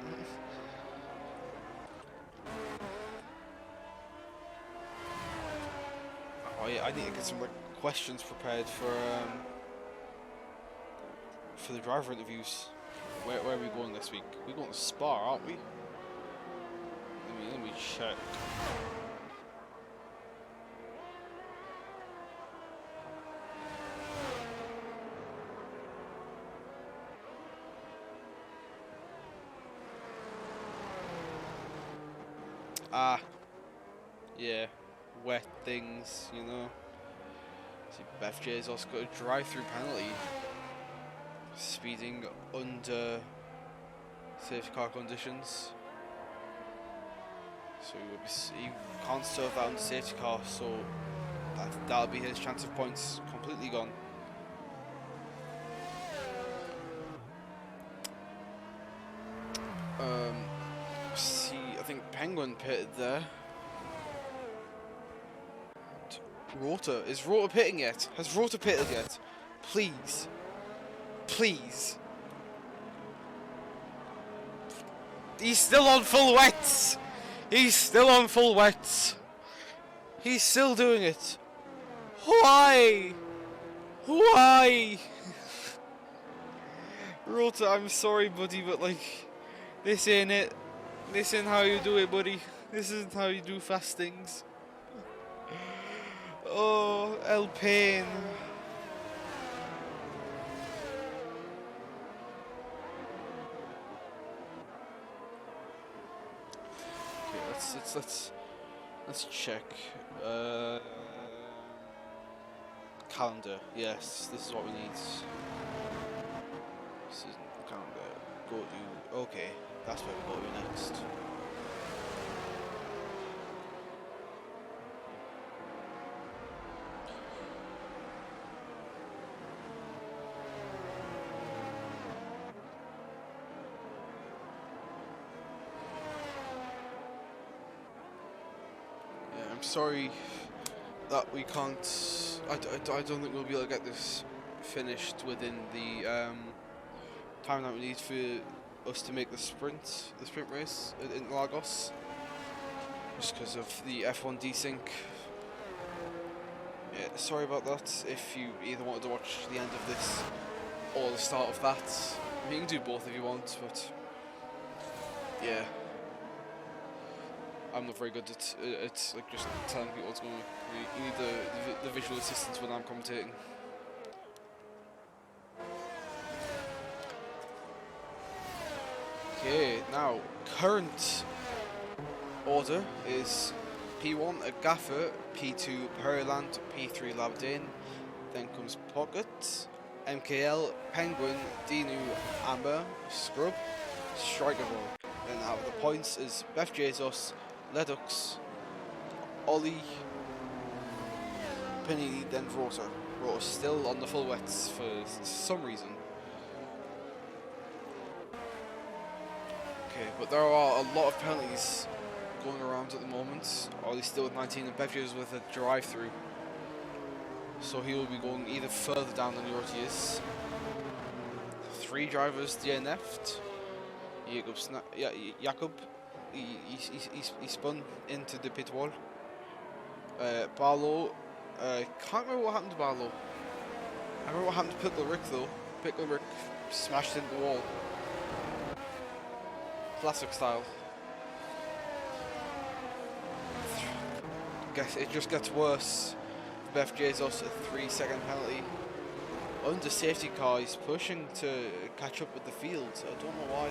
Oh yeah, I need to get some like questions prepared for the driver interviews. Where are we going this week? We're going to Spa, aren't we? Let me check. Ah, yeah, wet things, you know. See, Beth J's also got a drive-through penalty. Speeding under safe car conditions. So he can't serve that under safety car, so that'll be his chance of points completely gone. See, I think Penguin pitted there. Rota, is Rota pitting yet? Has Rota pitted yet? Please. Please. He's still on full wets. He's still on full wets. He's still doing it. Why? Why? Rota, I'm sorry, buddy, but like, this ain't it. This ain't how you do it, buddy. This isn't how you do fast things. Oh, El Pain. Okay, let's check. Calendar. Yes, this is what we need. Season calendar. Go to. Okay, that's where we go to next. Sorry that we can't. I don't think we'll be able to get this finished within the time that we need for us to make the sprint race in Lagos, just because of the F1 desync. Yeah, sorry about that. If you either wanted to watch the end of this or the start of that, you can do both if you want. But yeah. I'm not very good at like just telling people what's going on. You need the visual assistance when I'm commentating. Okay, now current order is P1 Agaffa, P2 Pearland, P3 Labdane, then comes Pocket, MKL, Penguin, Dinu, Amber, Scrub, Striker Ball. Then out of the points is Beth Jesus, Ledux, Ollie, Panini, then Rota. Rota's still on the full wets for some reason. Okay, but there are a lot of penalties going around at the moment. Ollie's still with 19 and Bevio's with a drive-through. So he will be going either further down than Yorti is. 3 drivers DNF'd. Jakob, he spun into the pit wall. Barlow, can't remember what happened to Barlow. I remember what happened to Pickle Rick though. Pickle Rick smashed into the wall. Classic style. Guess it just gets worse. Beth Jesus a 3-second penalty. Under safety car, he's pushing to catch up with the field. I don't know why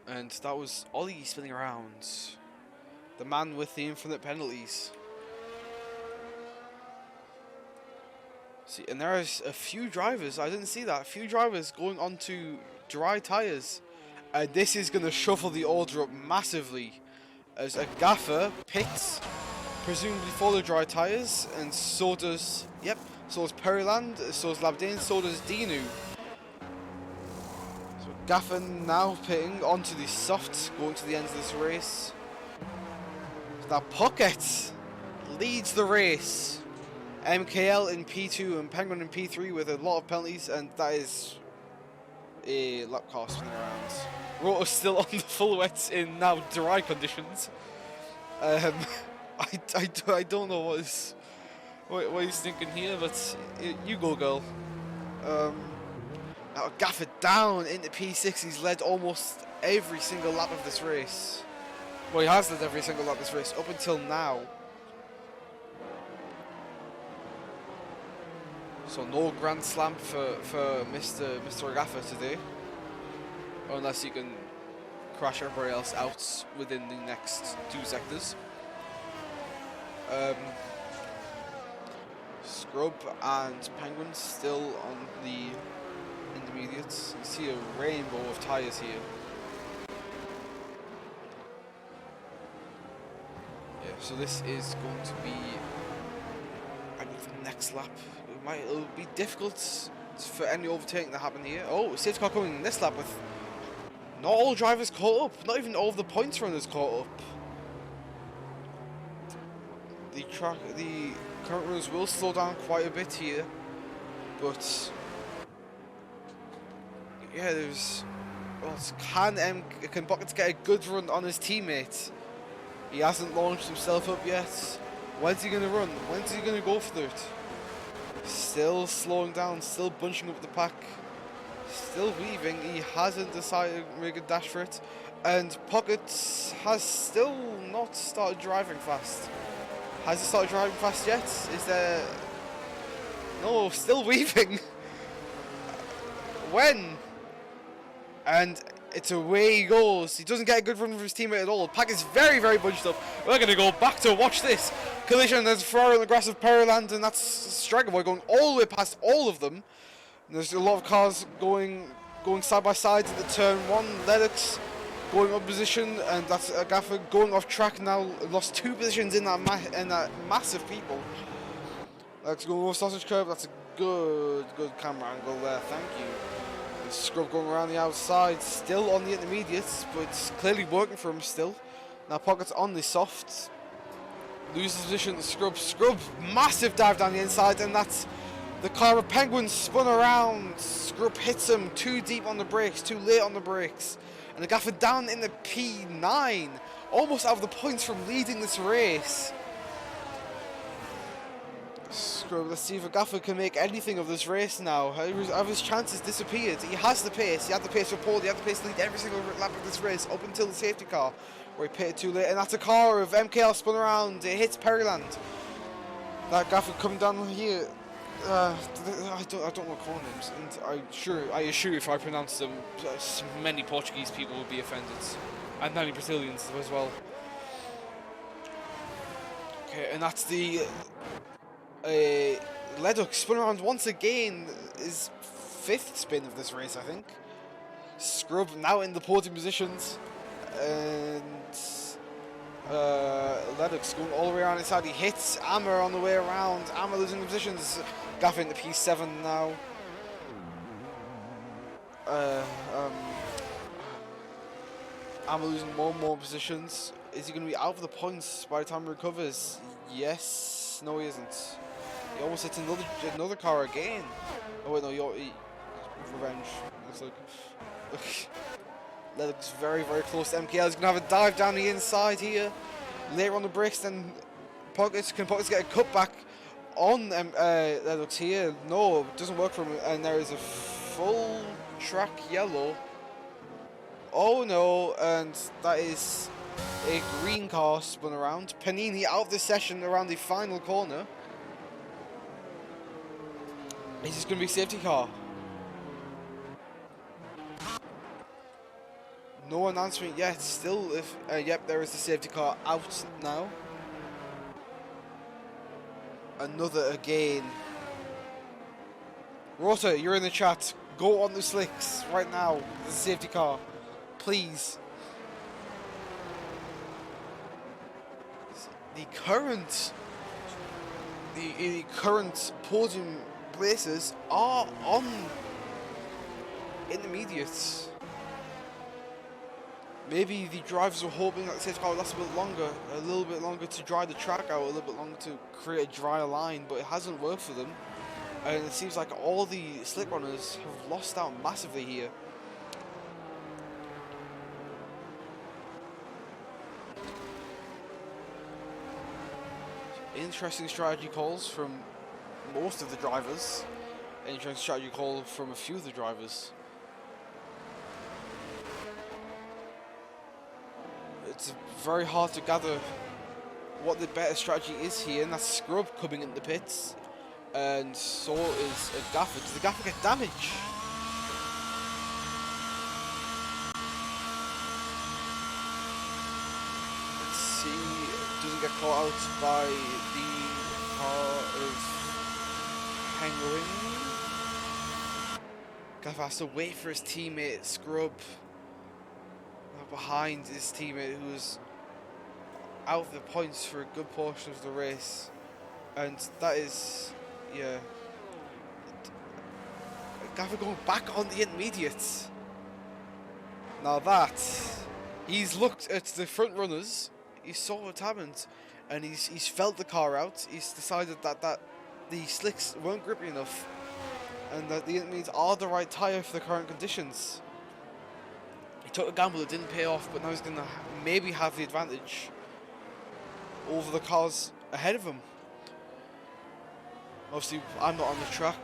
though. And that was Ollie spinning around. The man with the infinite penalties. See, and there's a few drivers, I didn't see that, a few drivers going onto dry tyres. And this is going to shuffle the order up massively. As a gaffer pits, presumably for the dry tyres, and so does, so does Periland, so does Labdane, so does Dinu. So gaffer now pitting onto the softs, going to the end of this race. So now Pocket leads the race. MKL in P2 and Penguin in P3 with a lot of penalties, and that is a lap car spinning around. Rotor's still on the full wets in now dry conditions. I don't know what he's thinking here, but you go, girl. Now Gaffer down into P6. He's led almost every single lap of this race. Well, he has led every single lap of this race up until now. So no Grand Slam for Mr. Gaffer today. Unless he can crash everybody else out within the next 2 sectors. Scrub and Penguin still on the intermediates. You see a rainbow of tyres here. Yeah, so this is going to be, I believe, the next lap. It'll be difficult for any overtaking to happen here. Oh, safety car coming in this lap with not all drivers caught up. Not even all of the points runners caught up. The current runners will slow down quite a bit here, but yeah, there's. Well, can Buckets get a good run on his teammate? He hasn't launched himself up yet. When's he gonna run? When's he gonna go for it? Still slowing down, still bunching up the pack, still weaving. He hasn't decided to make a dash for it, and Pocket has still not started driving fast. Has he started driving fast yet? Is there... No, still weaving. When? And it's away he goes. He doesn't get a good run from his teammate at all. Pack is very, very bunched up. We're going to go back to watch this. Collision, there's a Ferrari on the grass of Periland, and that's Striker Boy going all the way past all of them. And there's a lot of cars going side by side in the turn 1. Lennox going up position, and that's a Gaffer going off track now. Lost 2 positions in that massive people. Let's go over sausage curve. That's a good camera angle there. Thank you. And Scrub going around the outside, still on the intermediates, but it's clearly working for him still. Now Pocket's on the soft. Loses position, Scrub, massive dive down the inside, and that's the car of Penguin spun around. Scrub hits him too deep on the brakes, too late on the brakes. And the Gaffer down in the P9, almost out of the points from leading this race. Scrub, let's see if a Gaffer can make anything of this race now. Have his chances disappeared? He has the pace, he had the pace for pole, he had the pace to lead every single lap of this race, up until the safety car, where he pitted too late. And that's a car of MKL spun around, it hits Periland. That Gaffer coming down here. I don't know car names, and I assure if I pronounce them, many Portuguese people would be offended, and many Brazilians as well. Okay, and that's the Leduc spun around once again, his 5th spin of this race, I think. Scrub now in the podium positions, and Leduc's going all the way around inside. He hits Ammer on the way around. Ammer losing the positions. Gaffer into P7 now. Ammer losing more and more positions. Is he going to be out of the points by the time he recovers? Yes. No, he isn't. He almost hits another car again. Oh wait, no, revenge. Looks like that looks very close to MKL. He's gonna have a dive down the inside here. Later on the brakes, then Pockets get a cutback on Lennox here. No, it doesn't work for him, and there is a full track yellow. Oh no, and that is a green car spun around. Panini out of the session around the final corner. Is this going to be safety car? No announcement yet. Still, yep, there is the safety car out now. Another again. Rota, you're in the chat. Go on the slicks right now. The safety car, please. The current podium places are on intermediates. Maybe the drivers were hoping that the safety car would last a little bit longer to dry the track out, a little bit longer to create a drier line, but it hasn't worked for them. And it seems like all the slick runners have lost out massively here. Interesting strategy calls from most of the drivers. Interesting strategy call from a few of the drivers. It's very hard to gather what the better strategy is here, and that's Scrub coming into the pits. And so is a Gaffer. Does the Gaffer get damage? Let's see. Doesn't get caught out by the car of Penguin. Gaffer has to wait for his teammate Scrub behind his teammate, who's out of the points for a good portion of the race. And that is, yeah, Gaffer going back on the intermediates. Now that, he's looked at the front runners, he saw what happened, and he's felt the car out. He's decided that the slicks weren't grippy enough, and that the intermediates are the right tyre for the current conditions. He took a gamble, it didn't pay off, but now he's gonna maybe have the advantage over the cars ahead of him. Obviously, I'm not on the track.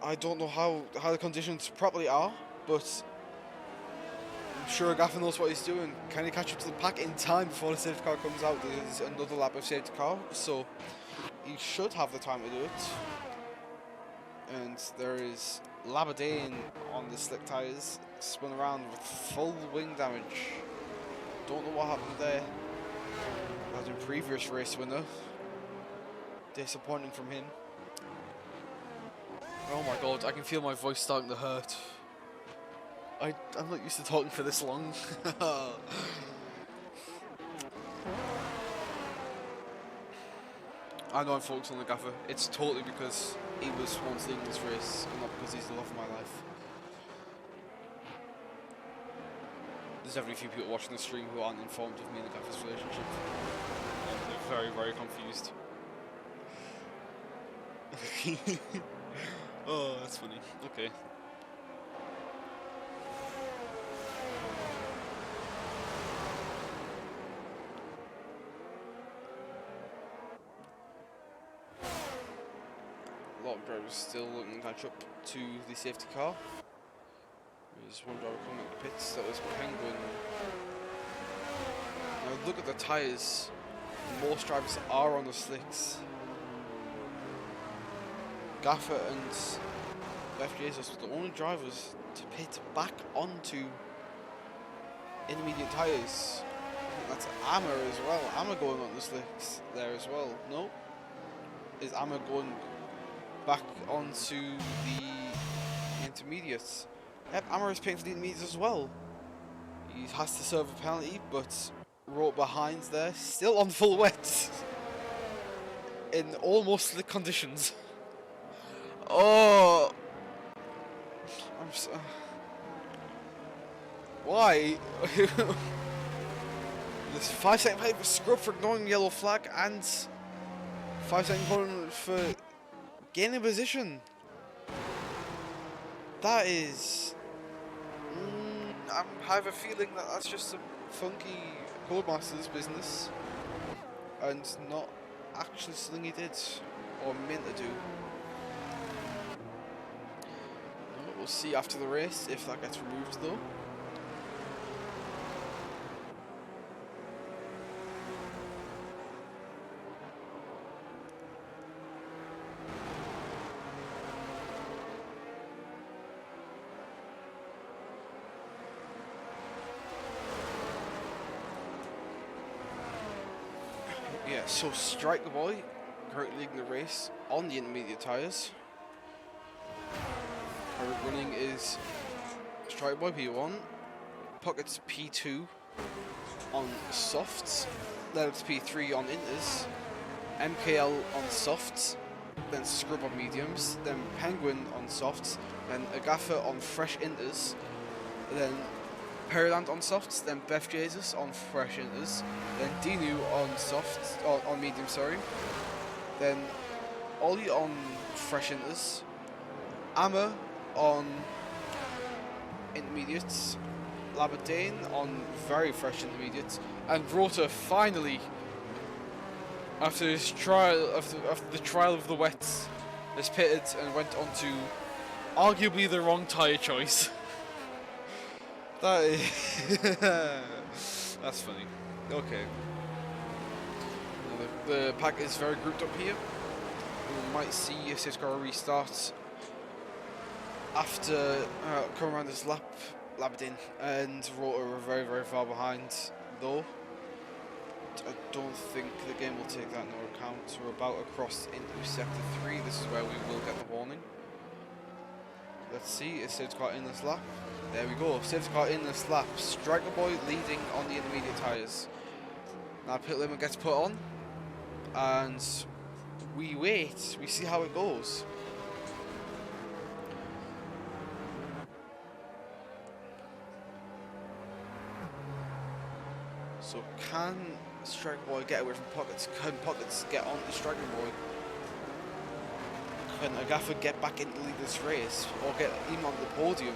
I don't know how the conditions properly are, but I'm sure Gaffer knows what he's doing. Can he catch up to the pack in time before the safety car comes out? There's another lap of safety car, so he should have the time to do it. And there is Labadane on the slick tyres, spun around with full wing damage. Don't know what happened there. That was a previous race winner. Disappointing from him. Oh my god, I can feel my voice starting to hurt. I'm not used to talking for this long. I know I'm focused on the Gaffer. It's totally because he was once leading this race, and not because he's the love of my life. There's definitely a few people watching the stream who aren't informed of me and the Gaffer's relationship. And they're very confused. Oh, that's funny. Okay. A lot of drivers still looking to catch up to the safety car. There's one driver coming at the pits, that was Penguin. Now look at the tyres. Most drivers are on the slicks. Gaffer and FJ's are the only drivers to pit back onto intermediate tyres. That's Amma as well. Amma going on the slicks there as well. No? Is Amma going back onto the intermediates? Yep, Amma is paying for the intermediates as well. He has to serve a penalty, but right behind there, still on full wet. In almost slick conditions. Oh! I'm so... Why? There's 5 second penalty for Scrub for ignoring the yellow flag, and 5 second penalty for Gaining position. That is... I have a feeling that that's just some funky Codemasters business. And not actually something he did. Or meant to do. We'll see after the race if that gets removed though. Yeah, so Striker Boy currently leading the race on the intermediate tyres. Current running is Striker Boy P1, Pockets P2 on softs, Lennox P3 on inters, MKL on softs, then Scrub on mediums, then Penguin on softs, then Agafa on fresh inters, then Periland on softs, then Beth Jesus on fresh inters, then Dinu on softs, on medium, sorry, then Ollie on fresh inters, Amma on intermediates, Labadane on very fresh intermediates, and Rota finally, after his trial, after the trial of the wets, has pitted and went on to arguably the wrong tyre choice. That is that's funny. Okay. The pack is very grouped up here. We might see a safety car restart after coming around this lap, Labadin and Rota are very, very far behind though. I don't think the game will take that into account. We're about to cross into sector 3. This is where we will get the warning. Let's see, is safety car in this lap? There we go, safety car in this lap. Striker Boy leading on the intermediate tyres. Now pit limit gets put on, and we wait, we see how it goes. So can Striker Boy get away from Pockets? Can Pockets get on to Striker Boy? Can Agafa get back into lead this race, or get him on the podium?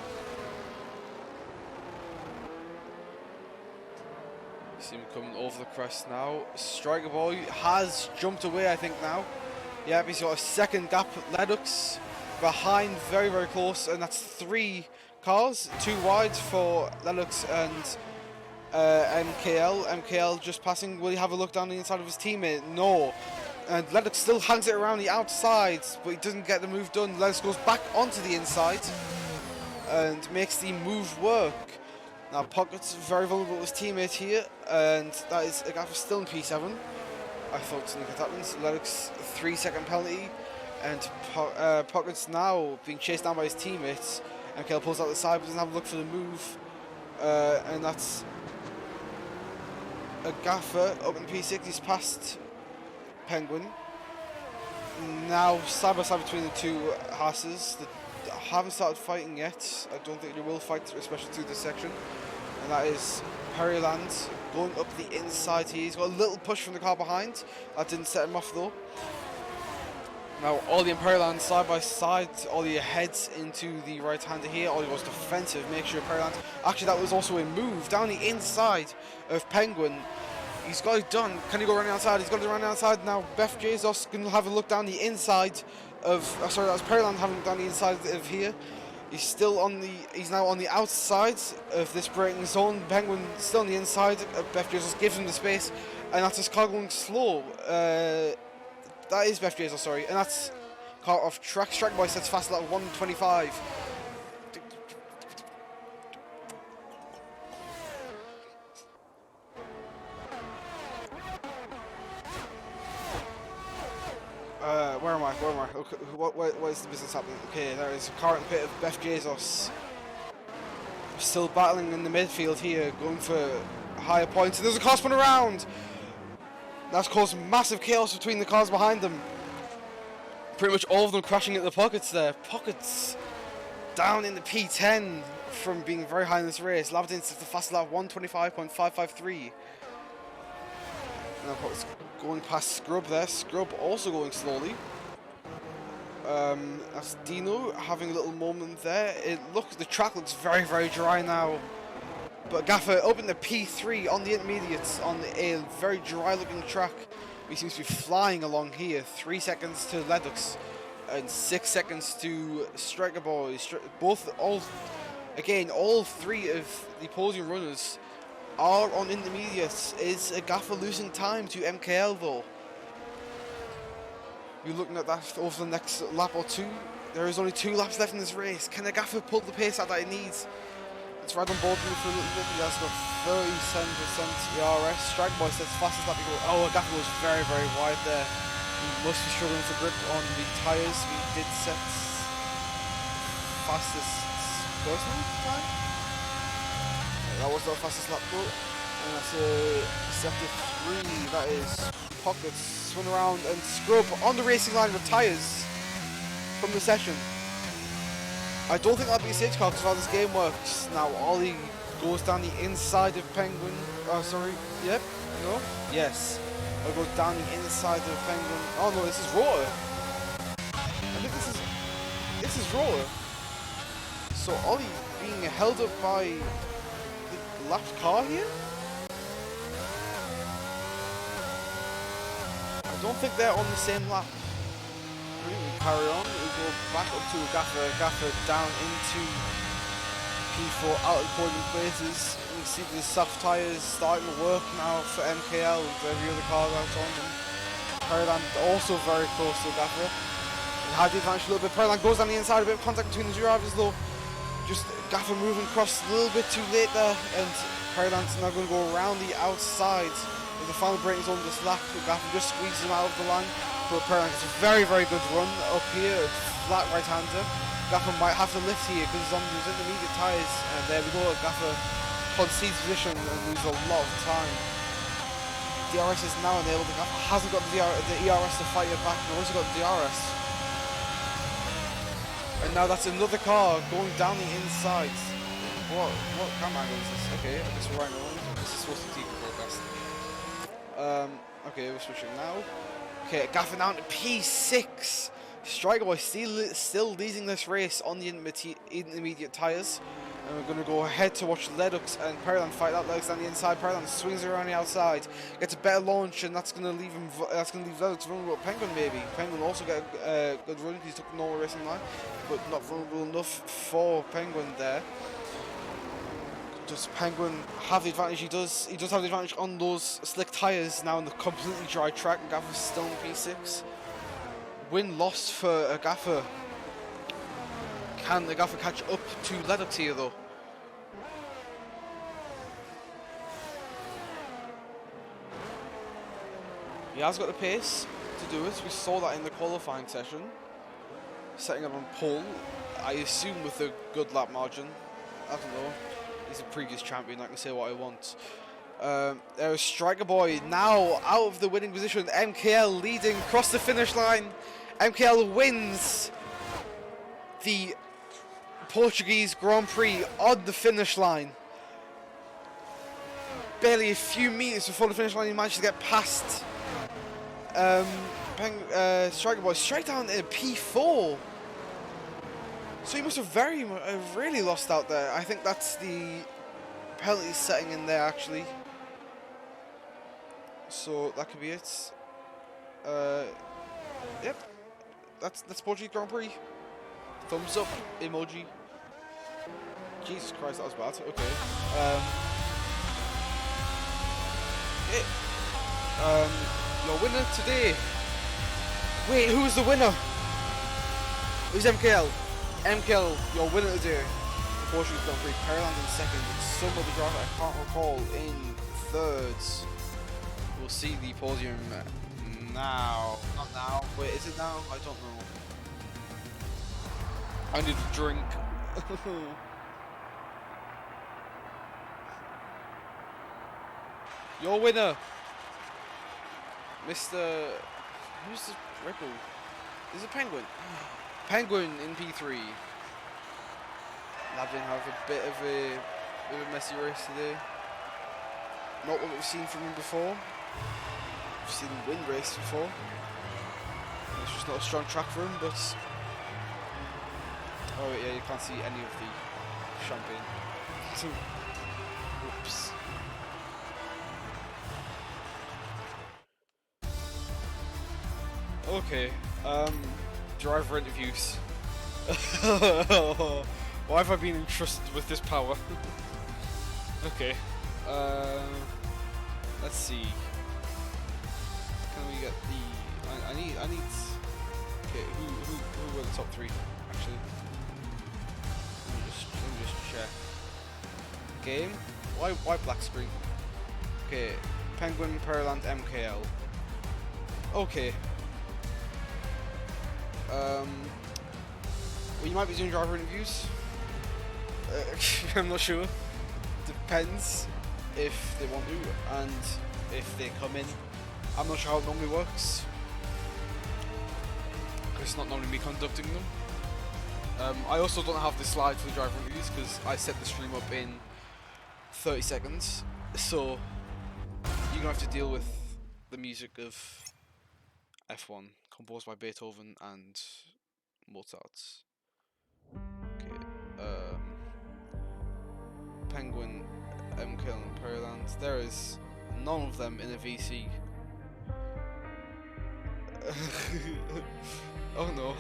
See him coming over the crest now. Striker Boy has jumped away, I think now. Yep, he's got a second gap. Ledux behind, very, very close, and that's 3 cars, 2 wide for Ledux and MKL. MKL just passing. Will he have a look down the inside of his teammate? No. And Ledux still hangs it around the outside, but he doesn't get the move done. Ledux goes back onto the inside and makes the move work. Now Pockets very vulnerable with his teammate here, and that is Agafa still in P7. I thought something had happened. Ledux 3-second penalty, and Pockets now being chased down by his teammates. MKL pulls out the side, but doesn't have a look for the move, and that's Agafa up in P6. He's past Penguin. Now side by side between the two Hasses. They haven't started fighting yet. I don't think they will fight, especially through this section. And that is Periland going up the inside here. He's got a little push from the car behind. That didn't set him off though. Now Ollie and Periland side by side. Ollie heads into the right hander here. Ollie goes defensive, make sure Periland. Actually, that was also a move down the inside of Penguin. He's got it done. Can he go around the outside? He's got it around the outside. Now Beth Jesus can have a look down the inside of. Sorry, that's Periland having a look down the inside of here. He's still on the. He's now on the outside of this braking zone. Penguin still on the inside. Beth Jesus gives him the space, and that's his car going slow. That is Beth Jesus, sorry, and that's car off track. Striker Boy sets fast lap 125. Where am I? Okay, what is the business happening? Okay, there is a current pit of Beth Jesus. Still battling in the midfield here, going for higher points. And there's a car spun around! That's caused massive chaos between the cars behind them. Pretty much all of them crashing at the Pockets there. Pockets down in the P10 from being very high in this race. Labadin sets the fast lap 125.553. Now Pockets going past Scrub there. Scrub also going slowly. That's Dino having a little moment there. The track looks very, very dry now. But Gaffer opened the P3 on the intermediates on a very dry looking track. He seems to be flying along here. 3 seconds to Ledux and 6 seconds to Striker Boys. All three of the opposing runners are on intermediates. Is Gaffer losing time to MKL though? You're looking at that over the next lap or two. There is only 2 laps left in this race. Can Gaffer pull the pace out that it needs? It's right on board for a little bit. He has got 37% ERS. Striker Boy says fastest lap he goes. Oh, Gaffer was very, very wide there. He must be struggling for grip on the tyres. We did set fastest personal time. That was our fastest lap though. And that's a sector 3. That is Pockets. Swing around and scrub on the racing line with tyres from the session. I don't think that'll be a safety car because how this game works. Now Ollie goes down the inside of Penguin. Oh, sorry. Yep. No. Yes. I'll go down the inside of Penguin. Oh no, this is Rotor. I think this is Rotor. So Ollie being held up by the lapped car here. I don't think they're on the same lap. We carry on. We go back up to Gaffer down into P4 out of the podium places. You see the soft tyres starting to work now for MKL and every other car that's on them. Paradigm also very close to Gaffer. Had the advantage a little bit. Paradigm goes down the inside, a bit of contact between the two drivers though. Just Gaffer moving across a little bit too late there, and Paradigm's now going to go around the outside. With the final braking zone this lap, Gaffer just squeezes him out of the line. But Paradigm gets a very, very good run up here, flat right-hander. Gaffer might have to lift here because he's on these intermediate tyres, and there we go. Gaffer concedes position and loses a lot of time. DRS is now enabled. Gaffer hasn't got the ERS to fight it back, but also got the DRS. And now that's another car going down the inside. What camera angle is this? Okay, I guess we're right on. This is supposed to be TV broadcast. Okay, we're switching now. Okay, Gaffer down to P6. Striker Boy still leading this race on the intermediate tyres. And we're going to go ahead to watch Ledux and Paradigm fight out. Ledux on the inside. Paradigm swings around the outside, gets a better launch, and that's going to leave him. That's going to leave Ledux vulnerable. Penguin maybe. Penguin also get a good run. He's took the normal racing line, but not vulnerable enough for Penguin there. Does Penguin have the advantage? He does have the advantage on those slick tyres now on the completely dry track. And Gaffer's still in P6. Win lost for Gaffer. Can the Gaffer catch up to Ledux here though? He has got the pace to do it. We saw that in the qualifying session. Setting up on pole, I assume with a good lap margin. I don't know. He's a previous champion, I can say what I want. There's Striker Boy now out of the winning position. MKL leading across the finish line. MKL wins the Portuguese Grand Prix on the finish line. Barely a few meters before the finish line, he managed to get past Striker Boy straight down in P4. So he must have really lost out there. I think that's the penalty setting in there actually. So that could be it. Yep. That's Portuguese Grand Prix. Thumbs up emoji. Jesus Christ, that was bad. Okay. Your winner today. Wait, who was the winner? It was MKL. MKL, your winner today. The Portuguese Grand Prix. Paradigm in second. Some other driver I can't recall in third. We'll see the podium now. Not now. Wait, is it now? I don't know. I need a drink. Your winner, Mr. Who's the rebel? Is it Penguin? Penguin in P3. Lavin have a bit of a messy race today. Not what we've seen from him before. We've seen him win race before. It's just not a strong track for him, but Oh yeah, you can't see any of the champagne. Oops. Okay, driver interviews. Why have I been entrusted with this power? Okay, let's see. Can we get the? I need. Okay, who were the top 3? Actually, let me just check. Game. Why black screen? Okay, Penguin, Pearland, MKL. Okay. Well, you might be doing driver interviews. I'm not sure. Depends if they want to and if they come in. I'm not sure how it normally works. It's not normally me conducting them. I also don't have the slide for the driver interviews because I set the stream up in 30 seconds. So you're gonna have to deal with the music of F1 composed by Beethoven and Mozart. Okay, Penguin, MKL and Pearland. There is none of them in a VC. Oh no.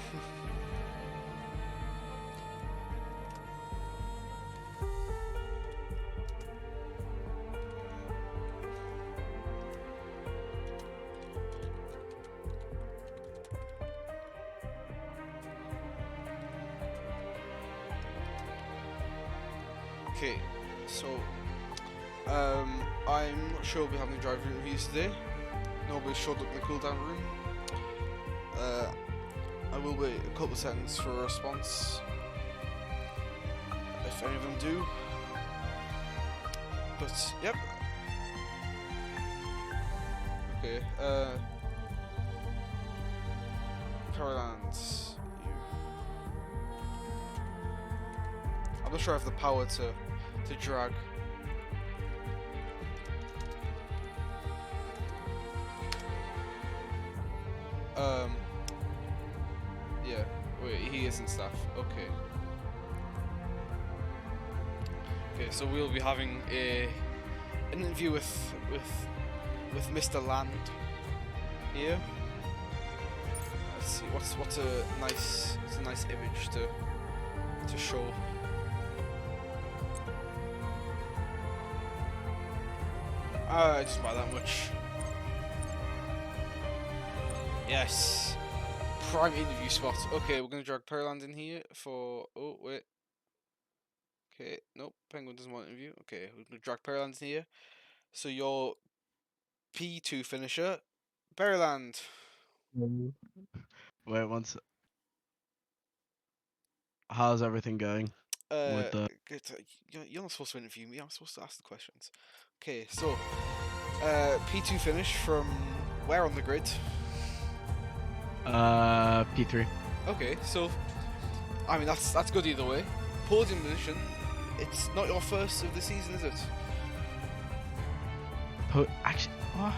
Okay, so I'm not sure we'll be having driver interviews today. Nobody showed up in the cooldown room. I will wait a couple of seconds for a response if any of them do. But yep. Okay, Carolands. I'm not sure I have the power to drag. Yeah. Wait, he isn't staff. Okay. Okay, so we'll be having an interview with Mr. Land here. Let's see what's a nice image to show. I just buy that much. Yes. Prime interview spot. Okay, we're gonna drag Pearland in here for. Oh wait. Okay, nope. Penguin doesn't want an interview. Okay, we're gonna drag Pearland in here. So your P2 finisher, Pearland. Wait, once. How's everything going? With the Good. You're not supposed to interview me. I'm supposed to ask the questions. Okay, so P2 finish from where on the grid? P3. Okay, so I mean that's good either way. Podium position. It's not your first of the season, is it? Actually, what?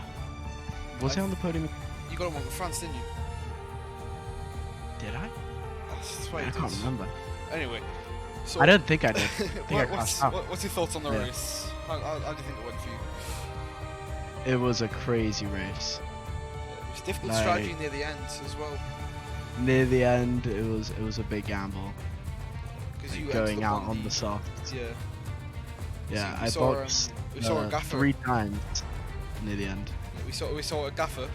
Was he on the podium? You got him on the France, didn't you? Did I? That's why I you can't did. remember. Anyway, so I don't think I did. I think I crossed out. what's your thoughts on the Yeah. race? How do you think it went for you? It was a crazy race. It was difficult Like- strategy near the end as well. Near the end, it was a big gamble. Because you Going ended up out on the soft. Yeah. Yeah, we I saw, boxed we saw a gaffer. 3 times near the end. We saw a gaffer.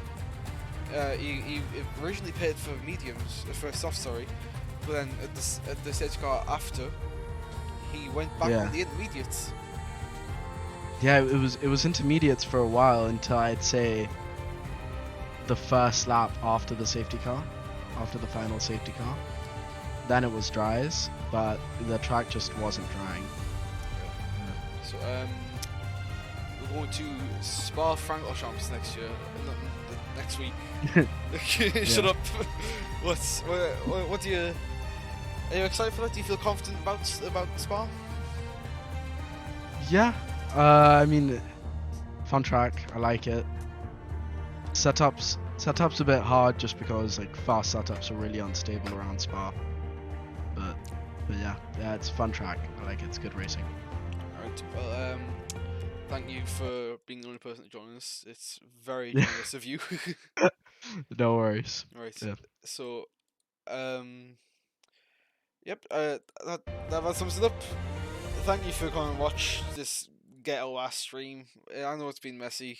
He originally paid for mediums, for soft, sorry, but then at the stage car after, he went back Yeah. on the intermediates. Yeah, it was intermediates for a while until I'd say the first lap after the safety car, after the final safety car. Then it was dries, but the track just wasn't drying. So we're going to Spa-Francorchamps next year, next week. Shut up. What do you? Are you excited for that? Do you feel confident about Spa? Yeah, I mean, fun track. I like it. Setup's a bit hard just because like fast setups are really unstable around Spa. But But yeah, it's a fun track. I like it. It's good racing. Alright, well, thank you for being the only person to join us. It's very Yeah. generous of you. No worries. Right, Yeah. so, yep, that sums it up. Thank you for coming and watch this ghetto ass stream. I know it's been messy.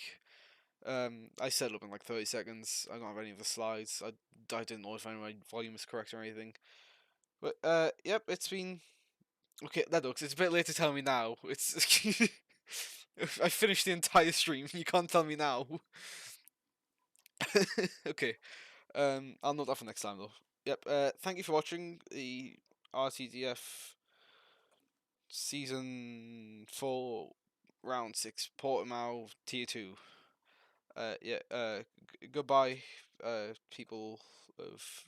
I set it up in like 30 seconds. I don't have any of the slides. I didn't know if any of my volume was correct or anything. But yep, it's been okay. That looks. It's a bit late to tell me now. It's I finished the entire stream. You can't tell me now. Okay. I'll note that for next time though. Yep. Thank you for watching the RTDF Season 4 Round 6 Portimao Tier 2. Yeah, goodbye, people of